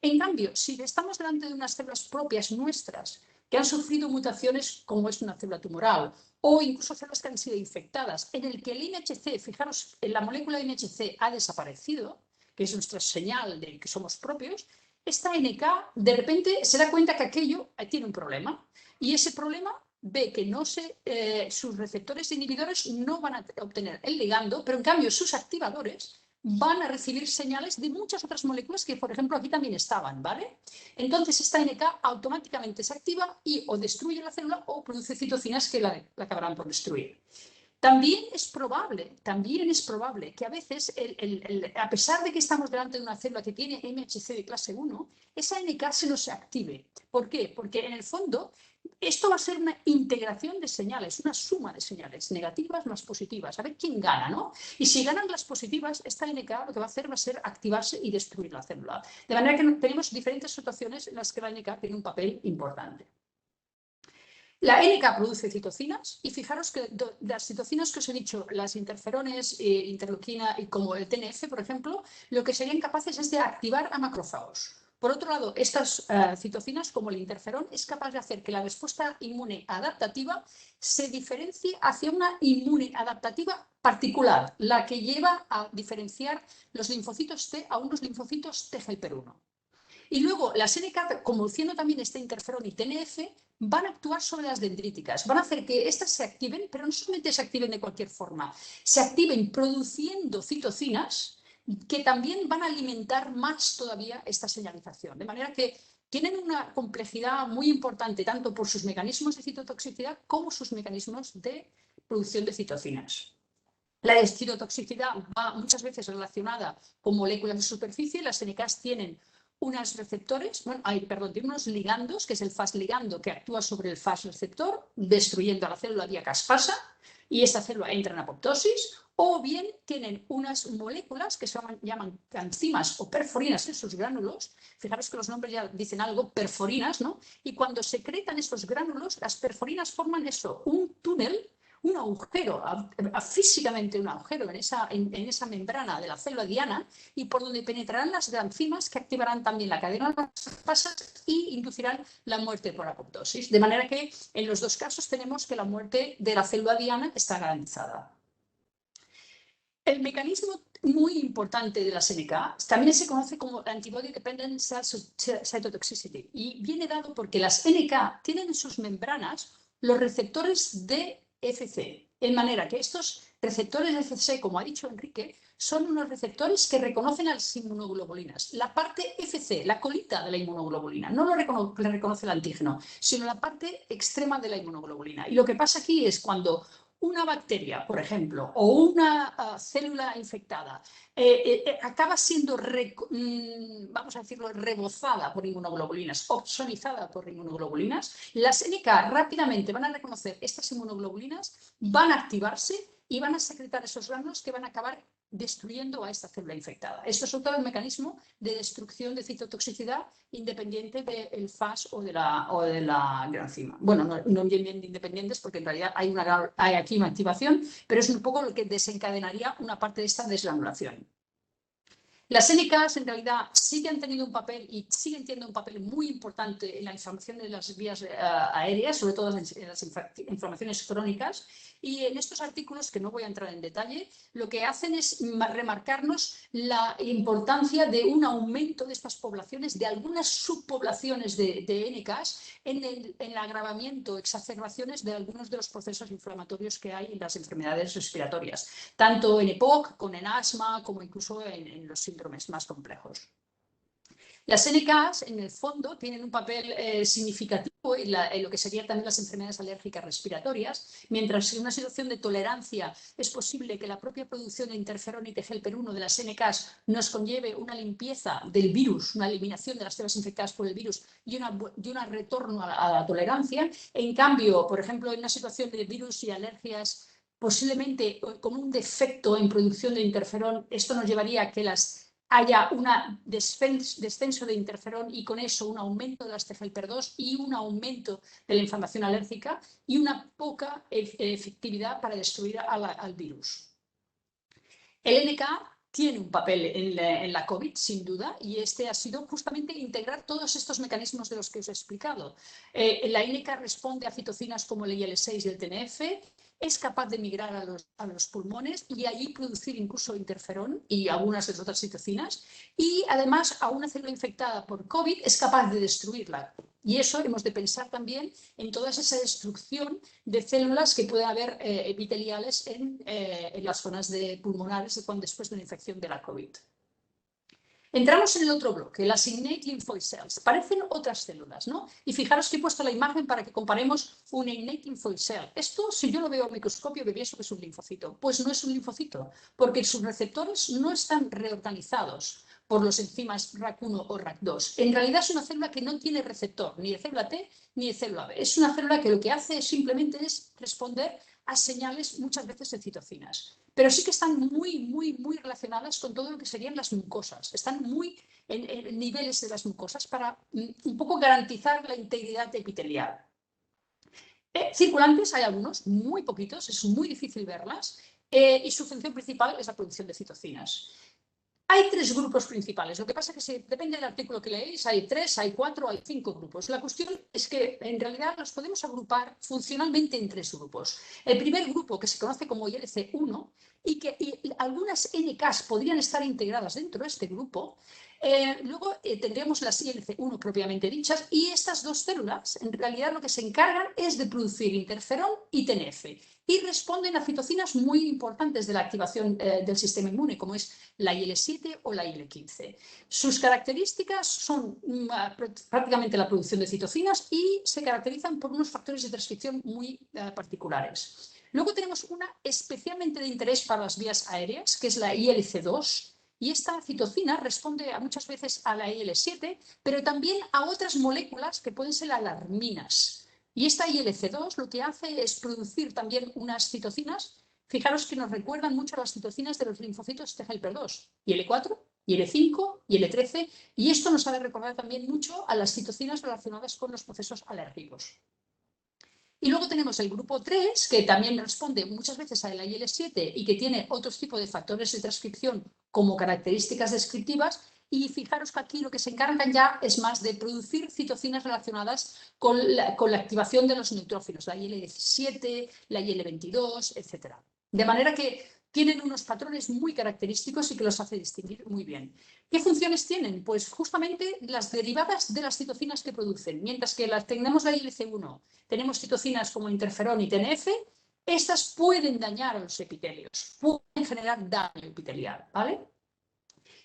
En cambio, si estamos delante de unas células propias nuestras que han sufrido mutaciones como es una célula tumoral o incluso células que han sido infectadas, en el que el MHC, fijaros, la molécula de MHC ha desaparecido, que es nuestra señal de que somos propios, esta NK de repente se da cuenta que aquello tiene un problema y ese problema ve que sus receptores inhibidores no van a obtener el ligando, pero en cambio sus activadores van a recibir señales de muchas otras moléculas que, por ejemplo, aquí también estaban, ¿vale? Entonces, esta NK automáticamente se activa y o destruye la célula o produce citocinas que la acabarán por destruir. También es probable que a veces, a pesar de que estamos delante de una célula que tiene MHC de clase 1, esa NK se nos active. ¿Por qué? Porque en el fondo esto va a ser una integración de señales, una suma de señales negativas más positivas. A ver quién gana, ¿no? Y si ganan las positivas, esta NK lo que va a hacer va a ser activarse y destruir la célula. De manera que tenemos diferentes situaciones en las que la NK tiene un papel importante. La NK produce citocinas y fijaros que las citocinas que os he dicho, las interferones, interleuquina y como el TNF, por ejemplo, lo que serían capaces es de activar a macrófagos. Por otro lado, estas citocinas, como el interferón, es capaz de hacer que la respuesta inmune adaptativa se diferencie hacia una inmune adaptativa particular, la que lleva a diferenciar los linfocitos T a unos linfocitos T helper 1. Y luego las NK, como siendo también este interferón y TNF, van a actuar sobre las dendríticas, van a hacer que estas se activen, pero no solamente se activen de cualquier forma, se activen produciendo citocinas que también van a alimentar más todavía esta señalización. De manera que tienen una complejidad muy importante, tanto por sus mecanismos de citotoxicidad como sus mecanismos de producción de citocinas. La citotoxicidad va muchas veces relacionada con moléculas de superficie. Las NKs tienen unos receptores, tienen unos ligandos, que es el Fas ligando que actúa sobre el Fas receptor, destruyendo a la célula vía caspasa, y esta célula entra en apoptosis, o bien tienen unas moléculas que se llaman enzimas o perforinas en sus gránulos. Fijaros que los nombres ya dicen algo, perforinas, ¿no? Y cuando secretan estos gránulos, las perforinas forman eso, un túnel, un agujero, físicamente un agujero en esa membrana de la célula diana, y por donde penetrarán las enzimas que activarán también la cadena de las pasas y inducirán la muerte por apoptosis. De manera que en los dos casos tenemos que la muerte de la célula diana está garantizada. El mecanismo muy importante de las NK también se conoce como Antibody Dependent Cytotoxicity y viene dado porque las NK tienen en sus membranas los receptores de FC, en manera que estos receptores de FC, como ha dicho Enrique, son unos receptores que reconocen a las inmunoglobulinas. La parte FC, la colita de la inmunoglobulina, no le reconoce el antígeno, sino la parte extrema de la inmunoglobulina. Y lo que pasa aquí es cuando una bacteria, por ejemplo, o una célula infectada acaba siendo, vamos a decirlo, rebozada por inmunoglobulinas, opsonizada por inmunoglobulinas, las NK rápidamente van a reconocer estas inmunoglobulinas, van a activarse y van a secretar esos gránulos que van a acabar destruyendo a esta célula infectada. Esto es otro mecanismo de destrucción de citotoxicidad independiente del FAS o de la granzima. Bueno, no bien independientes porque en realidad hay aquí una activación, pero es un poco lo que desencadenaría una parte de esta desgranulación. Las NKs en realidad siguen teniendo un papel y siguen teniendo un papel muy importante en la inflamación de las vías aéreas, sobre todo en las inflamaciones crónicas. Y en estos artículos, que no voy a entrar en detalle, lo que hacen es remarcarnos la importancia de un aumento de estas poblaciones, de algunas subpoblaciones de NKs, en el agravamiento, exacerbaciones de algunos de los procesos inflamatorios que hay en las enfermedades respiratorias, tanto en EPOC, como en asma, como incluso en los síndromes más complejos. Las NKs, en el fondo, tienen un papel significativo en lo que serían también las enfermedades alérgicas respiratorias, mientras que en una situación de tolerancia es posible que la propia producción de interferón y TGLP1 de las NKs nos conlleve una limpieza del virus, una eliminación de las células infectadas por el virus y un retorno a la tolerancia. En cambio, por ejemplo, en una situación de virus y alergias, posiblemente con un defecto en producción de interferón, esto nos llevaría a que haya un descenso de interferón y con eso un aumento de las TGLP2 y un aumento de la inflamación alérgica y una poca efectividad para destruir al virus. El NK tiene un papel en la COVID, sin duda, y este ha sido justamente integrar todos estos mecanismos de los que os he explicado. La NK responde a citocinas como el IL-6 y el TNF, es capaz de migrar a los pulmones y allí producir incluso interferón y algunas de las otras citocinas, y además a una célula infectada por COVID es capaz de destruirla. Y eso hemos de pensar también en toda esa destrucción de células que puede haber epiteliales en las zonas pulmonares después de una infección de la COVID. Entramos en el otro bloque, las innate lymphoid cells. Parecen otras células, ¿no? Y fijaros que he puesto la imagen para que comparemos un innate lymphoid cell. Esto, si yo lo veo a microscopio, pienso que es un linfocito. Pues no es un linfocito, porque sus receptores no están reorganizados por los enzimas RAC1 o RAC2. En realidad es una célula que no tiene receptor, ni de célula T ni de célula B. Es una célula que lo que hace simplemente es responder a señales muchas veces de citocinas. Pero sí que están muy relacionadas con todo lo que serían las mucosas. Están muy en niveles de las mucosas para un poco garantizar la integridad epitelial. Circulantes hay algunos, muy poquitos, es muy difícil verlas, y su función principal es la producción de citocinas. Hay tres grupos principales. Lo que pasa es que depende del artículo que leéis, hay 3, hay 4, hay 5 grupos. La cuestión es que en realidad los podemos agrupar funcionalmente en 3 grupos. El primer grupo, que se conoce como ILC1, y algunas NKs podrían estar integradas dentro de este grupo. Luego tendríamos las ILC1 propiamente dichas, y estas dos células en realidad lo que se encargan es de producir interferón y TNF y responden a citocinas muy importantes de la activación del sistema inmune, como es la IL-7 o la IL-15. Sus características son prácticamente la producción de citocinas y se caracterizan por unos factores de transcripción muy particulares. Luego tenemos una especialmente de interés para las vías aéreas, que es la ILC2, y esta citocina responde muchas veces a la IL-7, pero también a otras moléculas que pueden ser alarminas. Y esta ILC2 lo que hace es producir también unas citocinas, fijaros que nos recuerdan mucho a las citocinas de los linfocitos TGLP2, IL4, IL5, IL13, y esto nos ha de recordar también mucho a las citocinas relacionadas con los procesos alérgicos. Y luego tenemos el grupo 3, que también responde muchas veces a la IL-7 y que tiene otros tipos de factores de transcripción como características descriptivas. Y fijaros que aquí lo que se encargan ya es más de producir citocinas relacionadas con la activación de los neutrófilos, la IL-17, la IL-22, etc. De manera que tienen unos patrones muy característicos y que los hace distinguir muy bien. ¿Qué funciones tienen? Pues justamente las derivadas de las citocinas que producen. Mientras que tenemos la ILC1, tenemos citocinas como interferón y TNF, estas pueden dañar a los epitelios, pueden generar daño epitelial, ¿vale?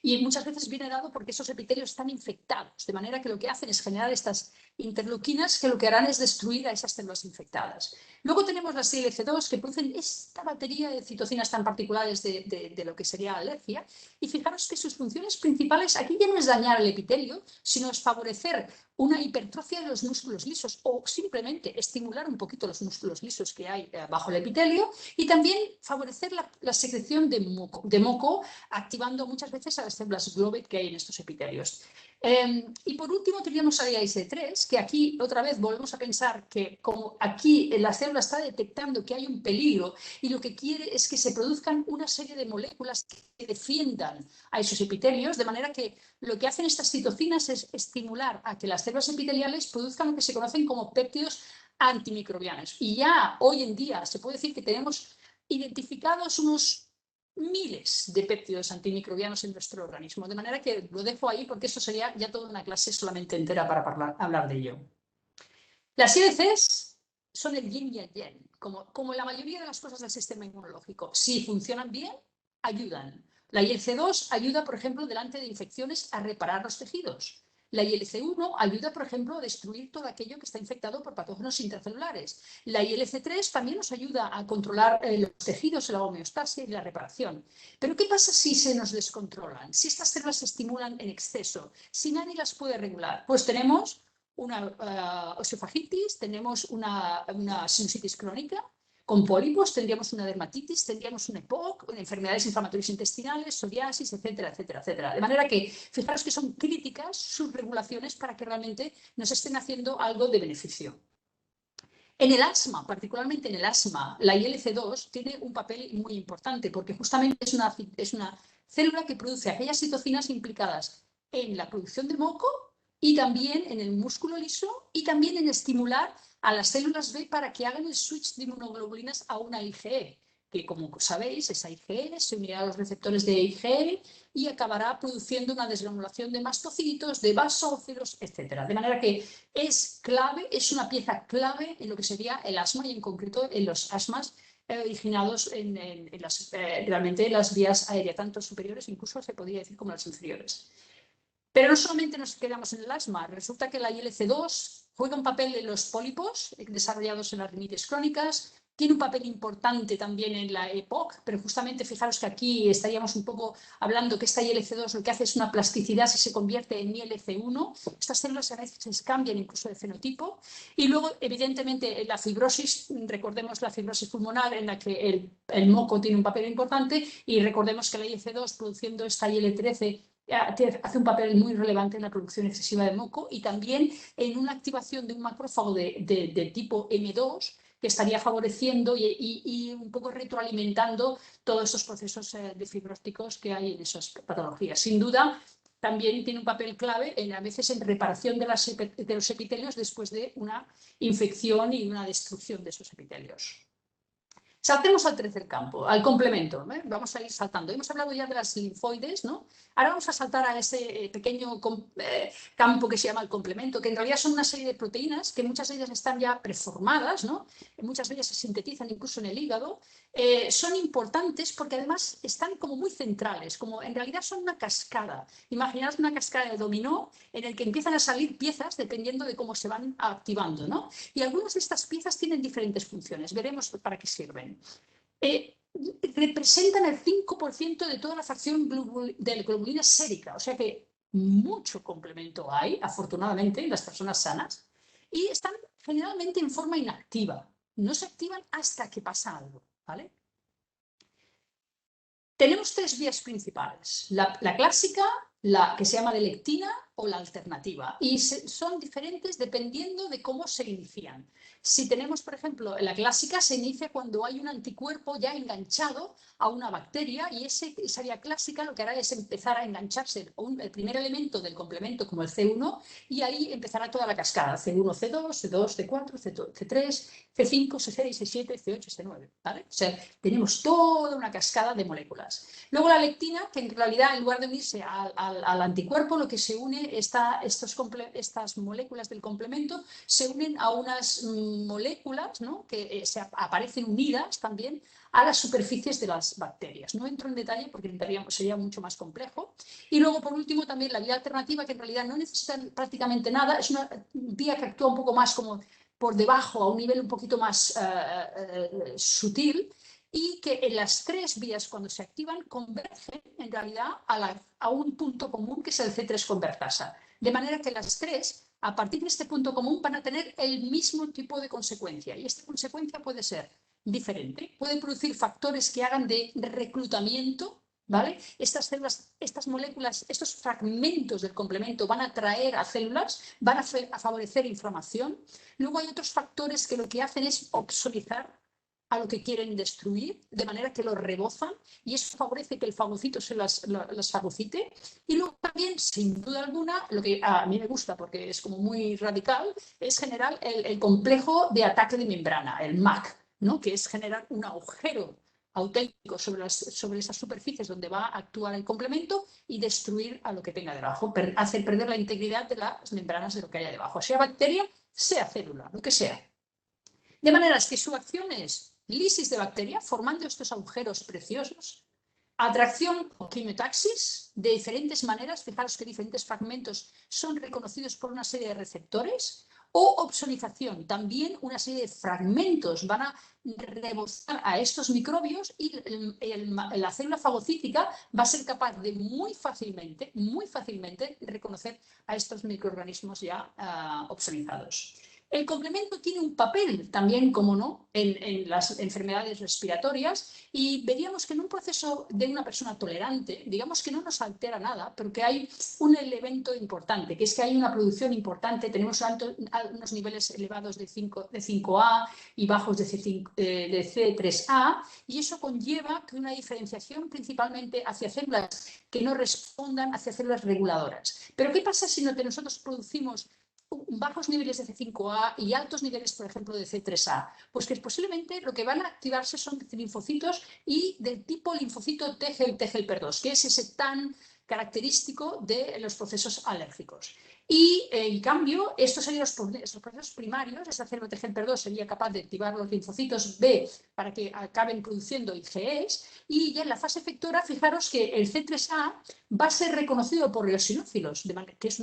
Y muchas veces viene dado porque esos epitelios están infectados, de manera que lo que hacen es generar estas interleuquinas que lo que harán es destruir a esas células infectadas. Luego tenemos las ILC2 que producen esta batería de citocinas tan particulares de lo que sería alergia. Y fijaros que sus funciones principales aquí ya no es dañar el epitelio, sino es favorecer una hipertrofia de los músculos lisos o simplemente estimular un poquito los músculos lisos que hay bajo el epitelio y también favorecer la secreción de moco, activando muchas veces a las células Globet que hay en estos epitelios. Y por último teníamos a la IL-3, que aquí otra vez volvemos a pensar que como aquí la célula está detectando que hay un peligro y lo que quiere es que se produzcan una serie de moléculas que defiendan a esos epitelios, de manera que lo que hacen estas citocinas es estimular a que las células epiteliales produzcan lo que se conocen como péptidos antimicrobianos. Y ya hoy en día se puede decir que tenemos identificados unos miles de péptidos antimicrobianos en nuestro organismo, de manera que lo dejo ahí porque eso sería ya toda una clase solamente entera para hablar de ello. Las ILCs son el yin y el yang, como la mayoría de las cosas del sistema inmunológico. Si funcionan bien, ayudan. La ILC2 ayuda, por ejemplo, delante de infecciones a reparar los tejidos. La ILC1 ayuda, por ejemplo, a destruir todo aquello que está infectado por patógenos intracelulares. La ILC3 también nos ayuda a controlar los tejidos, la homeostasia y la reparación. Pero ¿qué pasa si se nos descontrolan? Si estas células se estimulan en exceso, si nadie las puede regular, pues tenemos una oseofagitis, tenemos una sinusitis crónica. Con pólipos tendríamos una dermatitis, tendríamos un EPOC, enfermedades inflamatorias intestinales, psoriasis, etcétera, etcétera, etcétera. De manera que fijaros que son críticas sus regulaciones para que realmente nos estén haciendo algo de beneficio. En el asma, particularmente en el asma, la ILC2 tiene un papel muy importante porque justamente es una célula que produce aquellas citocinas implicadas en la producción de moco y también en el músculo liso y también en estimular a las células B para que hagan el switch de inmunoglobulinas a una IgE, que como sabéis, esa IgE se unirá a los receptores de IgE y acabará produciendo una desgranulación de mastocitos, de basófilos, etc. De manera que es clave, es una pieza clave en lo que sería el asma y en concreto en los asmas originados realmente en las vías aéreas, tanto superiores, incluso se podría decir como las inferiores. Pero no solamente nos quedamos en el asma, resulta que la ILC2 juega un papel en los pólipos desarrollados en las rinitis crónicas, tiene un papel importante también en la EPOC, pero justamente fijaros que aquí estaríamos un poco hablando que esta ILC2 lo que hace es una plasticidad si se convierte en ILC1. Estas células a veces cambian incluso de fenotipo. Y luego, evidentemente, la fibrosis, recordemos la fibrosis pulmonar en la que el moco tiene un papel importante y recordemos que la ILC2 produciendo esta IL-13 hace un papel muy relevante en la producción excesiva de moco y también en una activación de un macrófago de tipo M2 que estaría favoreciendo y un poco retroalimentando todos estos procesos de fibróticos que hay en esas patologías. Sin duda, también tiene un papel clave a veces en reparación de los epitelios después de una infección y una destrucción de esos epitelios. Saltemos al tercer campo, al complemento. Vamos a ir saltando. Hemos hablado ya de las linfoides, ¿no? Ahora vamos a saltar a ese pequeño campo que se llama el complemento, que en realidad son una serie de proteínas que muchas de ellas están ya preformadas, ¿no? Muchas de ellas se sintetizan incluso en el hígado. Son importantes porque además están como muy centrales, como en realidad son una cascada. Imaginaos una cascada de dominó en el que empiezan a salir piezas dependiendo de cómo se van activando, ¿no? Y algunas de estas piezas tienen diferentes funciones. Veremos para qué sirven. Representan el 5% de toda la fracción de globulina sérica, o sea que mucho complemento hay, afortunadamente, en las personas sanas, y están generalmente en forma inactiva, no se activan hasta que pasa algo, ¿vale? Tenemos tres vías principales, la clásica, la que se llama de lectina o la alternativa, y son diferentes dependiendo de cómo se inician. Si tenemos, por ejemplo, la clásica se inicia cuando hay un anticuerpo ya enganchado a una bacteria y esa vía clásica lo que hará es empezar a engancharse el primer elemento del complemento como el C1 y ahí empezará toda la cascada, C1, C2, C2, C4, C3, C5, C6, C7, C8, C9, ¿vale? O sea, tenemos toda una cascada de moléculas. Luego la lectina, que en realidad en lugar de unirse al anticuerpo, lo que se une, estas moléculas del complemento se unen a unas moléculas, ¿no? Que aparecen unidas también a las superficies de las bacterias. No entro en detalle porque sería mucho más complejo. Y luego, por último, también la vía alternativa, que en realidad no necesita prácticamente nada, es una vía que actúa un poco más como por debajo, a un nivel un poquito más sutil, y que en las tres vías cuando se activan convergen en realidad a un punto común que es el C3 convertasa. De manera que las tres, a partir de este punto común, van a tener el mismo tipo de consecuencia y esta consecuencia puede ser diferente, puede producir factores que hagan de reclutamiento, ¿vale? Estas células, estas moléculas, estos fragmentos del complemento van a atraer a células, van a favorecer inflamación. Luego hay otros factores que lo que hacen es opsonizar a lo que quieren destruir, de manera que lo rebozan y eso favorece que el fagocito se las fagocite. Y luego también, sin duda alguna, lo que a mí me gusta porque es como muy radical, es generar el complejo de ataque de membrana, el MAC, ¿no? Que es generar un agujero auténtico sobre esas superficies donde va a actuar el complemento y destruir a lo que tenga debajo, hacer perder la integridad de las membranas de lo que haya debajo, sea bacteria, sea célula, lo que sea. De manera que su acción es lisis de bacteria, formando estos agujeros preciosos, atracción o quimiotaxis de diferentes maneras, fijaros que diferentes fragmentos son reconocidos por una serie de receptores, o opsonización, también una serie de fragmentos van a rebozar a estos microbios y la célula fagocítica va a ser capaz de muy fácilmente reconocer a estos microorganismos ya opsonizados. El complemento tiene un papel también, como no, en las enfermedades respiratorias y veríamos que en un proceso de una persona tolerante, digamos que no nos altera nada, pero que hay un elemento importante, que es que hay una producción importante, tenemos unos niveles elevados de 5A y bajos de C3A y eso conlleva que una diferenciación principalmente hacia células que no respondan hacia células reguladoras. Pero ¿qué pasa si nosotros producimos bajos niveles de C5A y altos niveles, por ejemplo, de C3A? Pues que posiblemente lo que van a activarse son linfocitos y del tipo linfocito T-helper-2, que es ese tan característico de los procesos alérgicos. Y en cambio, estos serían los procesos primarios, esa célula T-helper-2 sería capaz de activar los linfocitos B para que acaben produciendo IgEs y ya en la fase efectora, fijaros que el C3A va a ser reconocido por eosinófilos, que es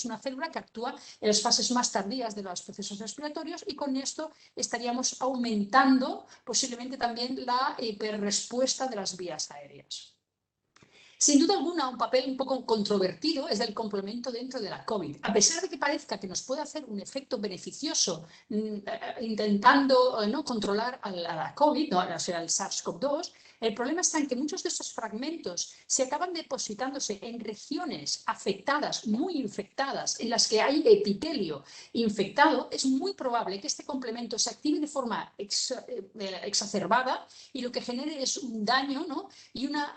una célula que actúa en las fases más tardías de los procesos respiratorios y con esto estaríamos aumentando posiblemente también la hiperrespuesta de las vías aéreas. Sin duda alguna, un papel un poco controvertido es el complemento dentro de la COVID. A pesar de que parezca que nos puede hacer un efecto beneficioso intentando ¿no? controlar a la COVID, ¿no? O sea, el SARS-CoV-2, el problema está en que muchos de estos fragmentos se acaban depositándose en regiones afectadas, muy infectadas, en las que hay epitelio infectado. Es muy probable que este complemento se active de forma exacerbada y lo que genere es un daño, ¿no? y una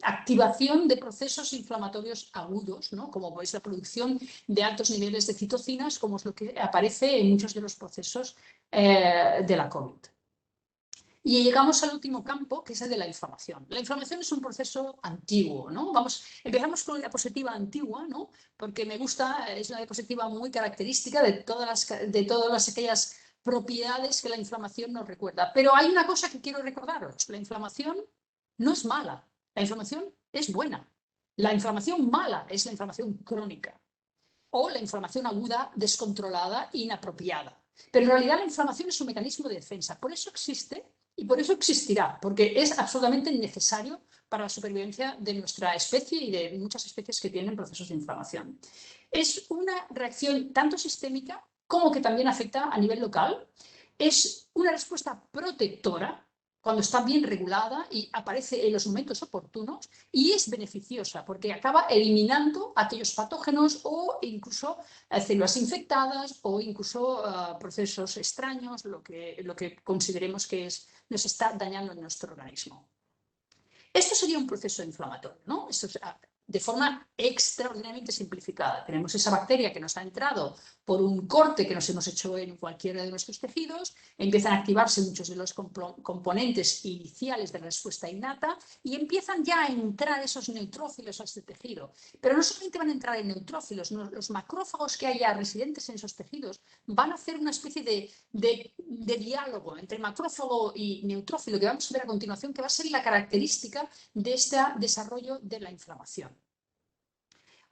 activación de procesos inflamatorios agudos, ¿no? Como veis la producción de altos niveles de citocinas, como es lo que aparece en muchos de los procesos de la COVID. Y llegamos al último campo, que es el de la inflamación. La inflamación es un proceso antiguo, ¿no? Empezamos con una diapositiva antigua, ¿no? Porque me gusta, es una diapositiva muy característica de todas aquellas propiedades que la inflamación nos recuerda. Pero hay una cosa que quiero recordaros, la inflamación no es mala, la inflamación es buena. La inflamación mala es la inflamación crónica o la inflamación aguda, descontrolada, inapropiada. Pero en realidad la inflamación es un mecanismo de defensa, por eso existe y por eso existirá, porque es absolutamente necesario para la supervivencia de nuestra especie y de muchas especies que tienen procesos de inflamación. Es una reacción tanto sistémica como que también afecta a nivel local. Es una respuesta protectora cuando está bien regulada y aparece en los momentos oportunos y es beneficiosa porque acaba eliminando aquellos patógenos o incluso células infectadas o incluso procesos extraños, lo que consideremos que nos está dañando en nuestro organismo. Esto sería un proceso inflamatorio, ¿no? Esto es, de forma extraordinariamente simplificada. Tenemos esa bacteria que nos ha entrado por un corte que nos hemos hecho en cualquiera de nuestros tejidos, empiezan a activarse muchos de los componentes iniciales de la respuesta innata y empiezan ya a entrar esos neutrófilos a este tejido. Pero no solamente van a entrar en neutrófilos, los macrófagos que haya residentes en esos tejidos van a hacer una especie de diálogo entre macrófago y neutrófilo que vamos a ver a continuación, que va a ser la característica de este desarrollo de la inflamación.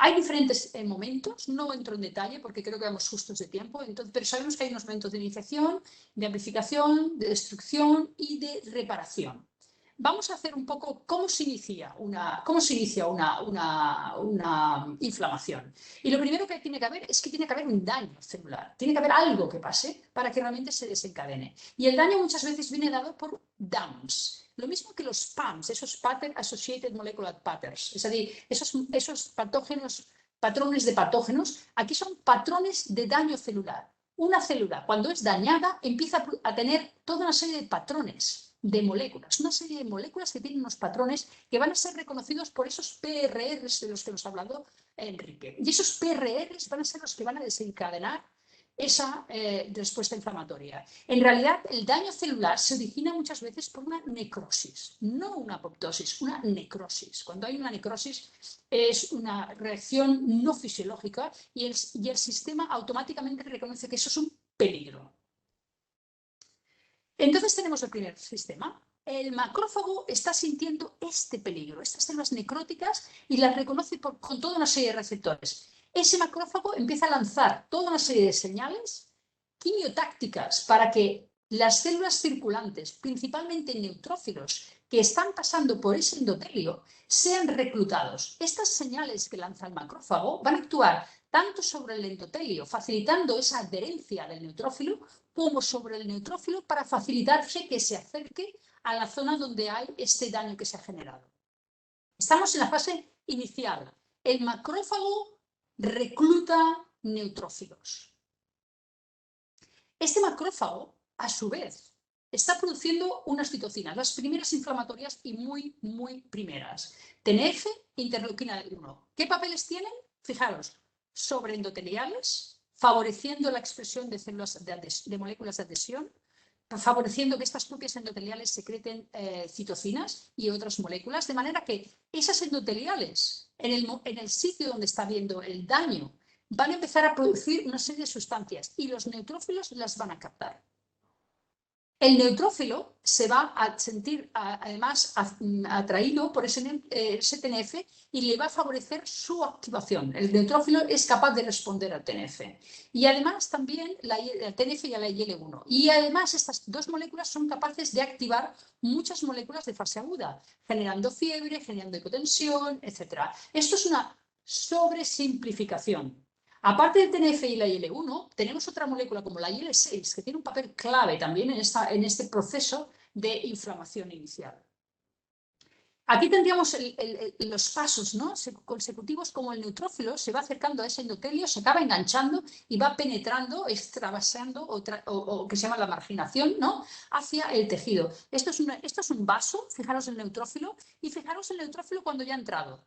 Hay diferentes momentos, no entro en detalle porque creo que vamos justos de tiempo, entonces, pero sabemos que hay unos momentos de iniciación, de amplificación, de destrucción y de reparación. Vamos a hacer un poco cómo se inicia una inflamación. Y lo primero que tiene que haber es que tiene que haber un daño celular. Tiene que haber algo que pase para que realmente se desencadene. Y el daño muchas veces viene dado por DAMPs. Lo mismo que los PAMs, esos Pattern Associated Molecular Patterns. Es decir, esos patrones de patógenos, aquí son patrones de daño celular. Una célula, cuando es dañada, empieza a tener toda una serie de patrones de moléculas, una serie de moléculas que tienen unos patrones que van a ser reconocidos por esos PRRs de los que nos ha hablado Enrique. Y esos PRRs van a ser los que van a desencadenar esa respuesta inflamatoria. En realidad, el daño celular se origina muchas veces por una necrosis, no una apoptosis, una necrosis. Cuando hay una necrosis es una reacción no fisiológica y el sistema automáticamente reconoce que eso es un peligro. Entonces tenemos el primer sistema. El macrófago está sintiendo este peligro, estas células necróticas, y las reconoce con toda una serie de receptores. Ese macrófago empieza a lanzar toda una serie de señales quimiotácticas para que las células circulantes, principalmente neutrófilos, que están pasando por ese endotelio, sean reclutados. Estas señales que lanza el macrófago van a actuar tanto sobre el endotelio, facilitando esa adherencia del neutrófilo, como sobre el neutrófilo para facilitarse que se acerque a la zona donde hay este daño que se ha generado. Estamos en la fase inicial. El macrófago recluta neutrófilos. Este macrófago, a su vez, está produciendo unas citocinas, las primeras inflamatorias y muy primeras. TNF, interleuquina 1. ¿Qué papeles tienen? Fijaros, sobreendoteliales, favoreciendo la expresión de células de moléculas de adhesión, favoreciendo que estas propias endoteliales secreten citocinas y otras moléculas, de manera que esas endoteliales, en el sitio donde está habiendo el daño, van a empezar a producir una serie de sustancias y los neutrófilos las van a captar. El neutrófilo se va a sentir además atraído por ese TNF y le va a favorecer su activación. El neutrófilo es capaz de responder al TNF. Y además también al TNF y a la IL-1. Y además estas dos moléculas son capaces de activar muchas moléculas de fase aguda, generando fiebre, generando hipotensión, etc. Esto es una sobresimplificación. Aparte del TNF y la IL-1, tenemos otra molécula como la IL-6, que tiene un papel clave también en este proceso de inflamación inicial. Aquí tendríamos los pasos, ¿no?, consecutivos, como el neutrófilo se va acercando a ese endotelio, se acaba enganchando y va penetrando, extravasando, o que se llama la marginación, ¿no?, hacia el tejido. Esto es un vaso, fijaros el neutrófilo, y fijaros el neutrófilo cuando ya ha entrado.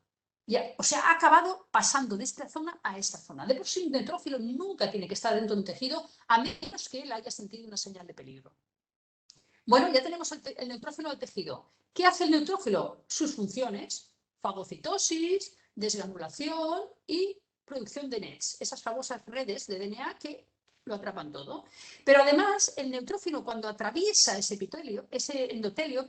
O sea, ha acabado pasando de esta zona a esta zona. De por sí, un neutrófilo nunca tiene que estar dentro de un tejido, a menos que él haya sentido una señal de peligro. Bueno, ya tenemos el neutrófilo del tejido. ¿Qué hace el neutrófilo? Sus funciones: fagocitosis, desgranulación y producción de NETs, esas famosas redes de DNA que lo atrapan todo. Pero además, el neutrófilo, cuando atraviesa ese endotelio,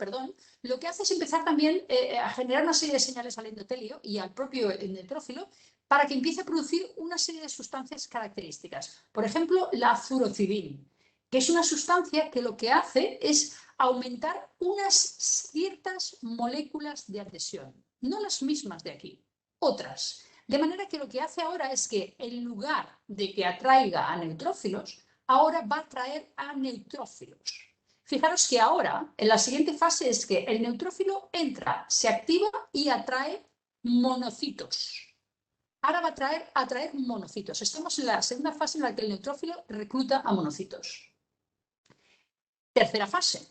lo que hace es empezar también a generar una serie de señales al endotelio y al propio neutrófilo para que empiece a producir una serie de sustancias características. Por ejemplo, la furocidina, que es una sustancia que lo que hace es aumentar unas ciertas moléculas de adhesión, no las mismas de aquí, otras. De manera que lo que hace ahora es que, en lugar de que atraiga a neutrófilos, ahora va a atraer a neutrófilos. Fijaros que ahora, en la siguiente fase, es que el neutrófilo entra, se activa y atrae monocitos. Ahora va a atraer monocitos. Estamos en la segunda fase en la que el neutrófilo recluta a monocitos. Tercera fase.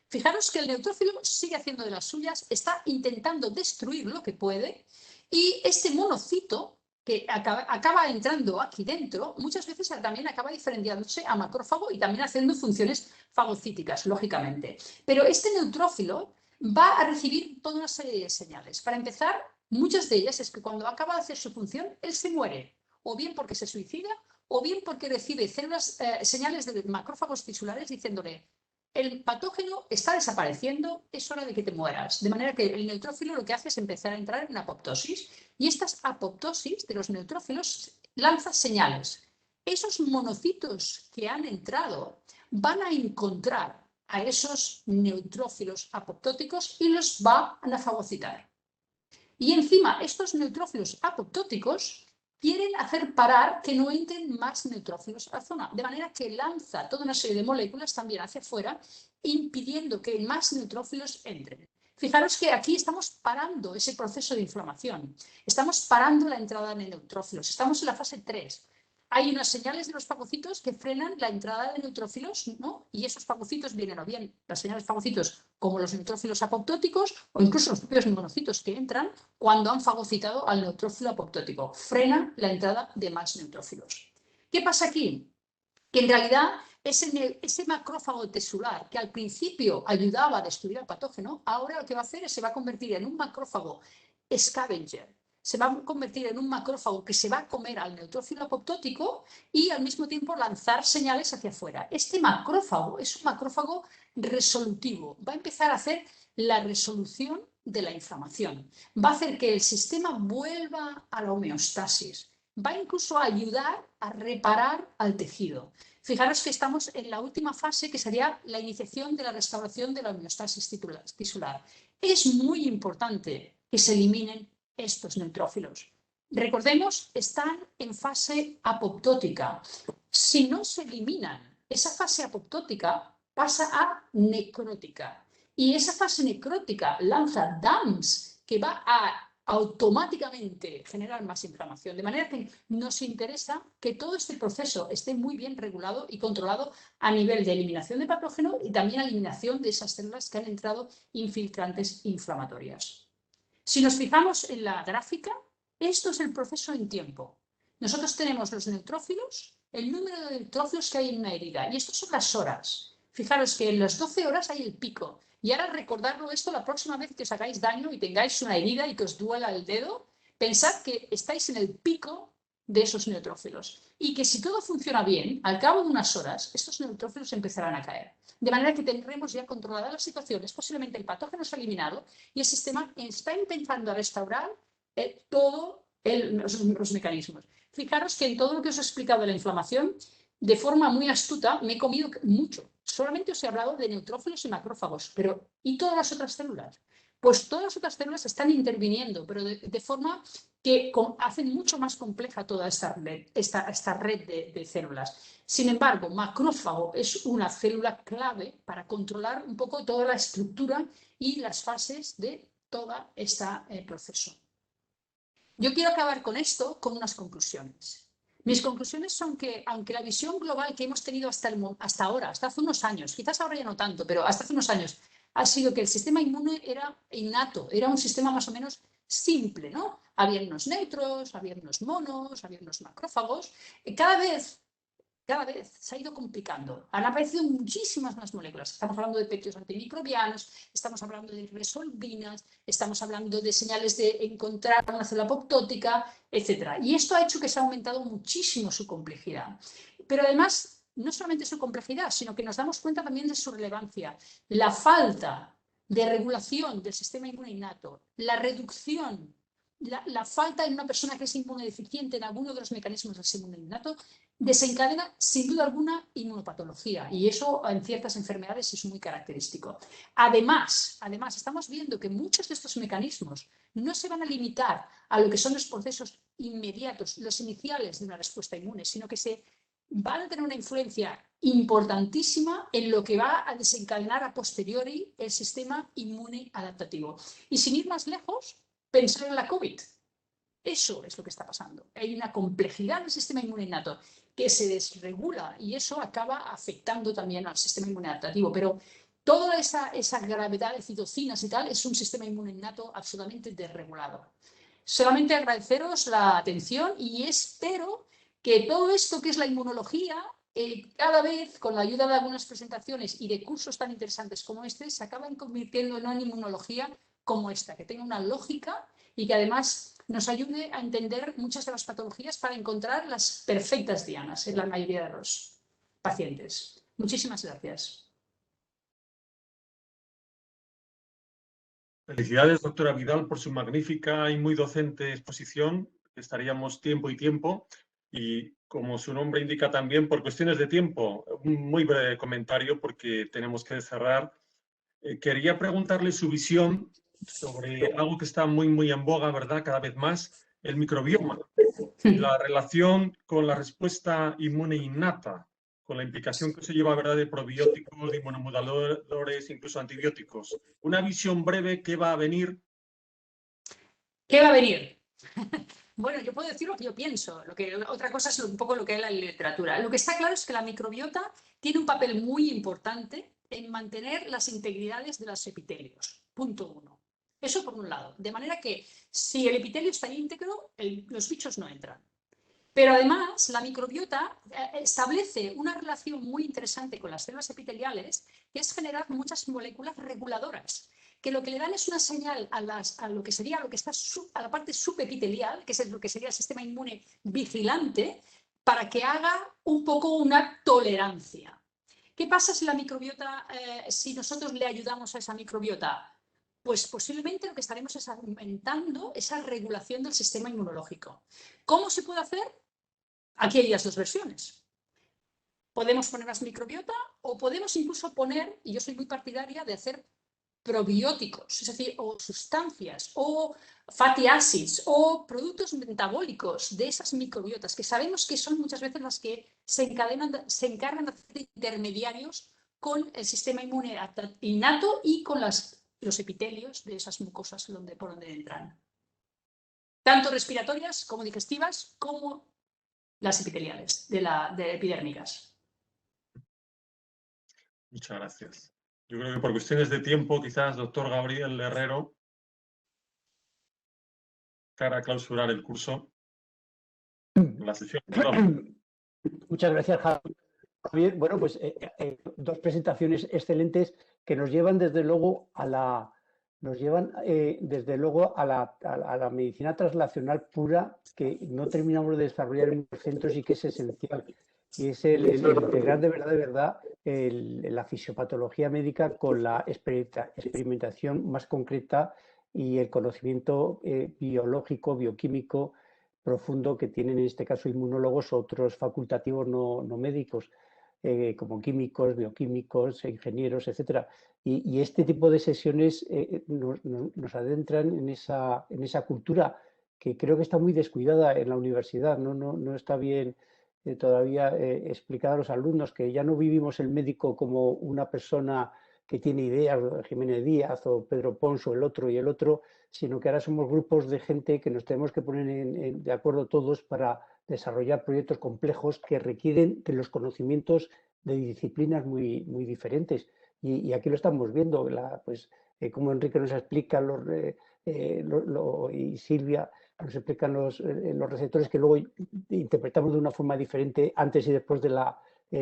Fijaros que el neutrófilo sigue haciendo de las suyas, está intentando destruir lo que puede, y este monocito que acaba entrando aquí dentro, muchas veces también acaba diferenciándose a macrófago y también haciendo funciones fagocíticas, lógicamente. Pero este neutrófilo va a recibir toda una serie de señales. Para empezar, muchas de ellas es que cuando acaba de hacer su función, él se muere, o bien porque se suicida, o bien porque recibe señales de macrófagos tisulares diciéndole: el patógeno está desapareciendo, es hora de que te mueras. De manera que el neutrófilo lo que hace es empezar a entrar en apoptosis y estas apoptosis de los neutrófilos lanzan señales. Esos monocitos que han entrado van a encontrar a esos neutrófilos apoptóticos y los van a fagocitar. Y encima estos neutrófilos apoptóticos quieren hacer parar que no entren más neutrófilos a la zona, de manera que lanza toda una serie de moléculas también hacia afuera, impidiendo que más neutrófilos entren. Fijaros que aquí estamos parando ese proceso de inflamación, estamos parando la entrada de neutrófilos, estamos en la fase 3. Hay unas señales de los fagocitos que frenan la entrada de neutrófilos, ¿no? Y esos fagocitos vienen o bien las señales de fagocitos como los neutrófilos apoptóticos o incluso los propios monocitos que entran cuando han fagocitado al neutrófilo apoptótico. Frena la entrada de más neutrófilos. ¿Qué pasa aquí? Que en realidad ese macrófago tesular que al principio ayudaba a destruir al patógeno, ahora lo que va a hacer es se va a convertir en un macrófago scavenger. Se va a convertir en un macrófago que se va a comer al neutrófilo apoptótico y al mismo tiempo lanzar señales hacia afuera. Este macrófago es un macrófago resolutivo. Va a empezar a hacer la resolución de la inflamación. Va a hacer que el sistema vuelva a la homeostasis. Va incluso a ayudar a reparar al tejido. Fijaros que estamos en la última fase, que sería la iniciación de la restauración de la homeostasis tisular. Es muy importante que se eliminen estos neutrófilos. Recordemos, están en fase apoptótica. Si no se eliminan, esa fase apoptótica pasa a necrótica. Y esa fase necrótica lanza DAMS que va a automáticamente generar más inflamación. De manera que nos interesa que todo este proceso esté muy bien regulado y controlado a nivel de eliminación de patógeno y también eliminación de esas células que han entrado infiltrantes inflamatorias. Si nos fijamos en la gráfica, esto es el proceso en tiempo. Nosotros tenemos los neutrófilos, el número de neutrófilos que hay en una herida, y estas son las horas. Fijaros que en las 12 horas hay el pico. Y ahora recordarlo esto la próxima vez que os hagáis daño y tengáis una herida y que os duela el dedo, pensad que estáis en el pico de esos neutrófilos. Y que si todo funciona bien, al cabo de unas horas, estos neutrófilos empezarán a caer. De manera que tendremos ya controlada la situación, posiblemente el patógeno se ha eliminado y el sistema está empezando a restaurar todos los mecanismos. Fijaros que en todo lo que os he explicado de la inflamación, de forma muy astuta, me he comido mucho. Solamente os he hablado de neutrófilos y macrófagos, pero ¿y todas las otras células? Pues todas las otras células están interviniendo, pero de forma que hacen mucho más compleja toda esta red de células. Sin embargo, macrófago es una célula clave para controlar un poco toda la estructura y las fases de todo este proceso. Yo quiero acabar con esto con unas conclusiones. Mis conclusiones son que, aunque la visión global que hemos tenido hasta ahora, hasta hace unos años, quizás ahora ya no tanto, pero hasta hace unos años, ha sido que el sistema inmune era innato, era un sistema más o menos simple, ¿no? Había unos neutros, había unos monos, había unos macrófagos. Cada vez se ha ido complicando. Han aparecido muchísimas más moléculas. Estamos hablando de péptidos antimicrobianos, estamos hablando de resolvinas, estamos hablando de señales de encontrar una célula apoptótica, etc. Y esto ha hecho que se ha aumentado muchísimo su complejidad. Pero además, no solamente su complejidad, sino que nos damos cuenta también de su relevancia. La falta de regulación del sistema inmune innato, la reducción, la falta en una persona que es inmunodeficiente en alguno de los mecanismos del sistema inmune innato, desencadena sin duda alguna inmunopatología y eso en ciertas enfermedades es muy característico. Además, estamos viendo que muchos de estos mecanismos no se van a limitar a lo que son los procesos inmediatos, los iniciales de una respuesta inmune, sino que se van a tener una influencia importantísima en lo que va a desencadenar a posteriori el sistema inmune adaptativo. Y sin ir más lejos, pensar en la COVID. Eso es lo que está pasando. Hay una complejidad del sistema inmune innato que se desregula y eso acaba afectando también al sistema inmune adaptativo. Pero toda esa gravedad de citocinas y tal es un sistema inmune innato absolutamente desregulado. Solamente agradeceros la atención y espero que todo esto que es la inmunología, cada vez con la ayuda de algunas presentaciones y de cursos tan interesantes como este, se acaben convirtiendo en una inmunología como esta, que tenga una lógica y que además nos ayude a entender muchas de las patologías para encontrar las perfectas dianas en la mayoría de los pacientes. Muchísimas gracias. Felicidades, doctora Vidal, por su magnífica y muy docente exposición. Estaríamos tiempo y tiempo. Y como su nombre indica también, por cuestiones de tiempo, un muy breve comentario porque tenemos que cerrar. Quería preguntarle su visión sobre algo que está muy en boga, ¿verdad? Cada vez más, el microbioma. Y la relación con la respuesta inmune innata, con la implicación que se lleva, ¿verdad?, de probióticos, de inmunomoduladores, incluso antibióticos. Una visión breve, ¿qué va a venir? ¿Qué va a venir? Bueno, yo puedo decir lo que yo pienso. Otra cosa es un poco lo que es la literatura. Lo que está claro es que la microbiota tiene un papel muy importante en mantener las integridades de los epitelios. Punto 1. Eso por un lado. De manera que si el epitelio está íntegro, los bichos no entran. Pero además, la microbiota establece una relación muy interesante con las células epiteliales, que es generar muchas moléculas reguladoras, que lo que le dan es una señal a lo que está a la parte subepitelial, que es lo que sería el sistema inmune vigilante, para que haga un poco una tolerancia. ¿Qué pasa si la microbiota, si nosotros le ayudamos a esa microbiota? Pues posiblemente lo que estaremos es aumentando esa regulación del sistema inmunológico. ¿Cómo se puede hacer? Aquí hay las dos versiones. Podemos poner más microbiota o podemos incluso poner, y yo soy muy partidaria de hacer probióticos, es decir, o sustancias, o fatty acids, o productos metabólicos de esas microbiotas, que sabemos que son muchas veces las que se encargan de hacer intermediarios con el sistema inmune innato y con los epitelios de esas mucosas por donde entran. Tanto respiratorias como digestivas, como las epiteliales, de epidérmicas. Muchas gracias. Yo creo que por cuestiones de tiempo, quizás, doctor Gabriel Herrero, para clausurar el curso, la sesión. Perdón. Muchas gracias, Javier. Bueno, pues dos presentaciones excelentes que nos llevan desde luego a la medicina translacional pura, que no terminamos de desarrollar en muchos centros y que es esencial. Y es el integrar de verdad la fisiopatología médica con la experimentación más concreta y el conocimiento biológico, bioquímico profundo que tienen en este caso inmunólogos o otros facultativos no médicos, como químicos, bioquímicos, ingenieros, etcétera. Y este tipo de sesiones nos adentran en esa cultura que creo que está muy descuidada en la universidad, no está bien todavía explicada a los alumnos, que ya no vivimos el médico como una persona que tiene ideas, Jiménez Díaz o Pedro Pons o el otro, sino que ahora somos grupos de gente que nos tenemos que poner de acuerdo todos para desarrollar proyectos complejos que requieren de los conocimientos de disciplinas muy diferentes. Y aquí lo estamos viendo, como Enrique nos explica y Silvia nos explican los receptores que luego interpretamos de una forma diferente antes y después de la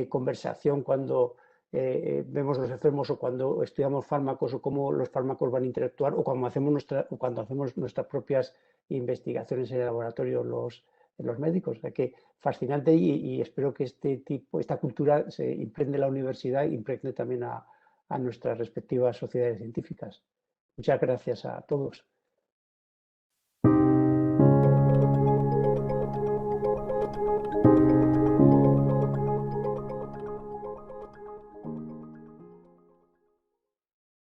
conversación, cuando vemos los enfermos o cuando estudiamos fármacos o cómo los fármacos van a interactuar o cuando hacemos nuestras propias investigaciones en el laboratorio los médicos. O sea que fascinante y espero que esta cultura se impregne en la universidad e impregne también a nuestras respectivas sociedades científicas. Muchas gracias a todos.